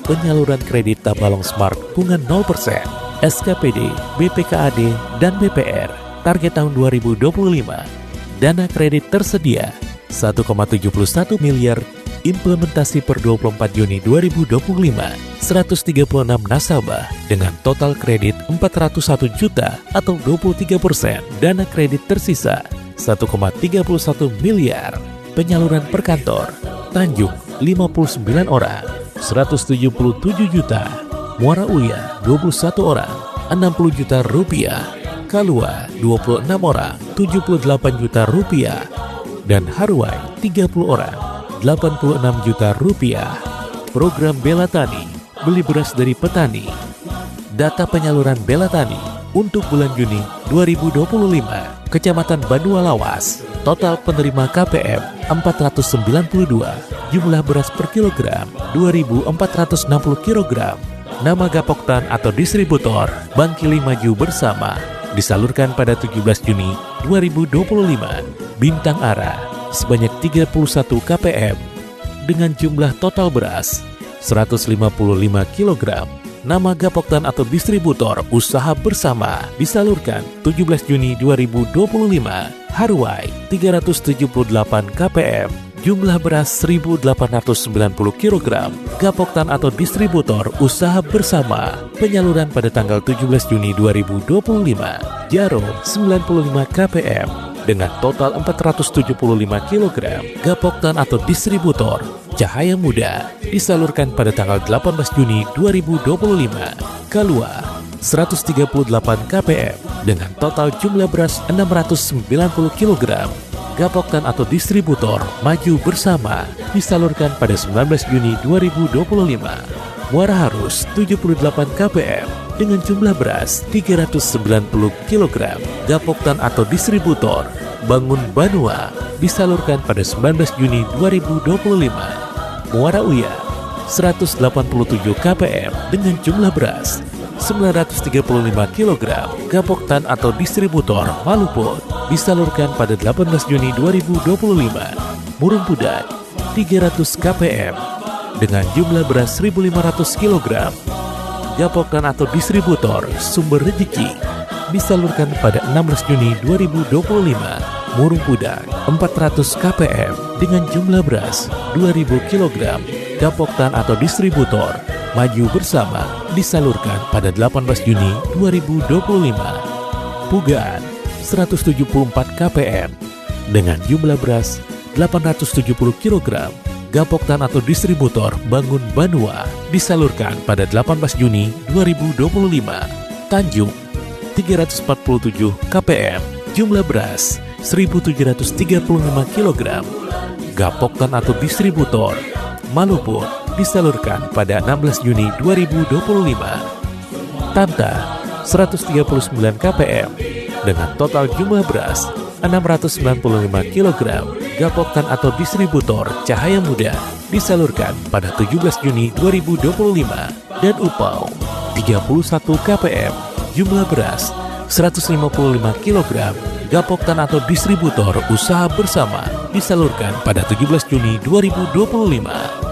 Penyaluran kredit Tabalong Smart bunga 0%. SKPD, BPKAD, dan BPR. target tahun 2025. Dana kredit tersedia 1,71 miliar. Implementasi per 24 Juni 2025, 136 nasabah dengan total kredit 401 juta atau 23%. Dana kredit tersisa 1,31 miliar. Penyaluran per kantor Tanjung 59 orang, 177 juta. Muara Uya 21 orang, 60 juta rupiah. Kalua 26 orang, 78 juta rupiah. Dan Haruai 30 orang, 86 juta rupiah. Program Bela Tani, beli beras dari petani. Data penyaluran Bela Tani untuk bulan Juni 2025, Kecamatan Banua Lawas, total penerima KPM 492, jumlah beras per kilogram 2.460 kg. Nama Gapoktan atau distributor Bangkili Maju Bersama disalurkan pada 17 Juni 2025. Bintang Ara sebanyak 31 KPM dengan jumlah total beras 155 kg. Nama Gapoktan atau distributor usaha bersama disalurkan 17 Juni 2025. Haruai 378 KPM, jumlah beras 1.890 kg. Gapoktan atau distributor usaha bersama penyaluran pada tanggal 17 Juni 2025. Jaro 95 KPM dengan total 475 kg. Gapoktan atau distributor Cahaya Muda disalurkan pada tanggal 18 Juni 2025. Kalua 138 KPM dengan total jumlah beras 690 kg. Gapoktan atau distributor Maju Bersama disalurkan pada 19 Juni 2025. Muara Harus 78 KPM dengan jumlah beras 390 kg. Gapoktan atau distributor Bangun Banua disalurkan pada 19 Juni 2025. Muara Uya 187 KPM dengan jumlah beras 935 kg. Gapoktan atau distributor Maluput disalurkan pada 18 Juni 2025. Murung Pudak 300 KPM dengan jumlah beras 1.500 kg. Gapoktan atau distributor Sumber Rezeki disalurkan pada 16 Juni 2025. Murung Pudak 400 KPM dengan jumlah beras 2.000 kg. Gapoktan atau distributor Maju Bersama disalurkan pada 18 Juni 2025. Pugaan 174 KPM dengan jumlah beras 870 kg. Gapoktan atau distributor Bangun Banua disalurkan pada 18 Juni 2025. Tanjung 347 KPM, jumlah beras 1.735 kg. Gapoktan atau distributor Maluput disalurkan pada 16 Juni 2025. Tanta 139 KPM dengan total jumlah beras 695 kg. Gapoktan atau distributor Cahaya Muda disalurkan pada 17 Juni 2025. Dan Upau 31 KPM, jumlah beras 155 kg. Gapoktan atau distributor usaha bersama disalurkan pada 17 Juni 2025.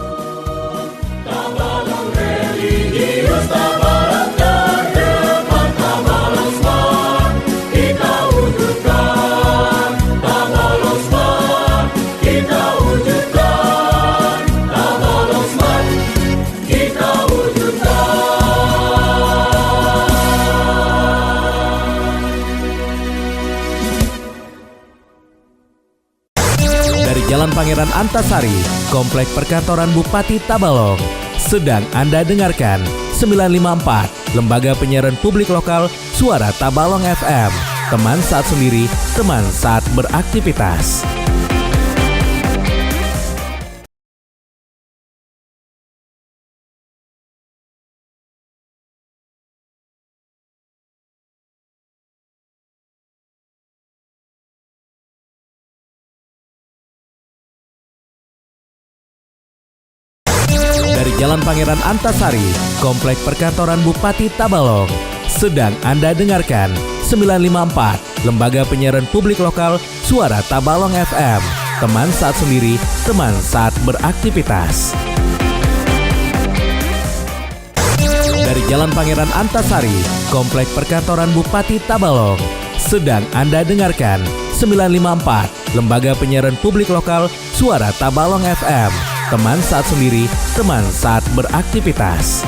Jalan Pangeran Antasari, Komplek Perkantoran Bupati Tabalong. Sedang Anda dengarkan 954, Lembaga Penyiaran Publik Lokal, Suara Tabalong FM. Teman saat sendiri, teman saat beraktivitas. Dari Jalan Pangeran Antasari, Komplek Perkantoran Bupati Tabalong. Sedang Anda dengarkan 954, Lembaga Penyiaran Publik Lokal, Suara Tabalong FM. Teman saat sendiri, teman saat beraktivitas. Dari Jalan Pangeran Antasari, Komplek Perkantoran Bupati Tabalong. Sedang Anda dengarkan 954, Lembaga Penyiaran Publik Lokal, Suara Tabalong FM. Teman saat sendiri, teman saat beraktivitas.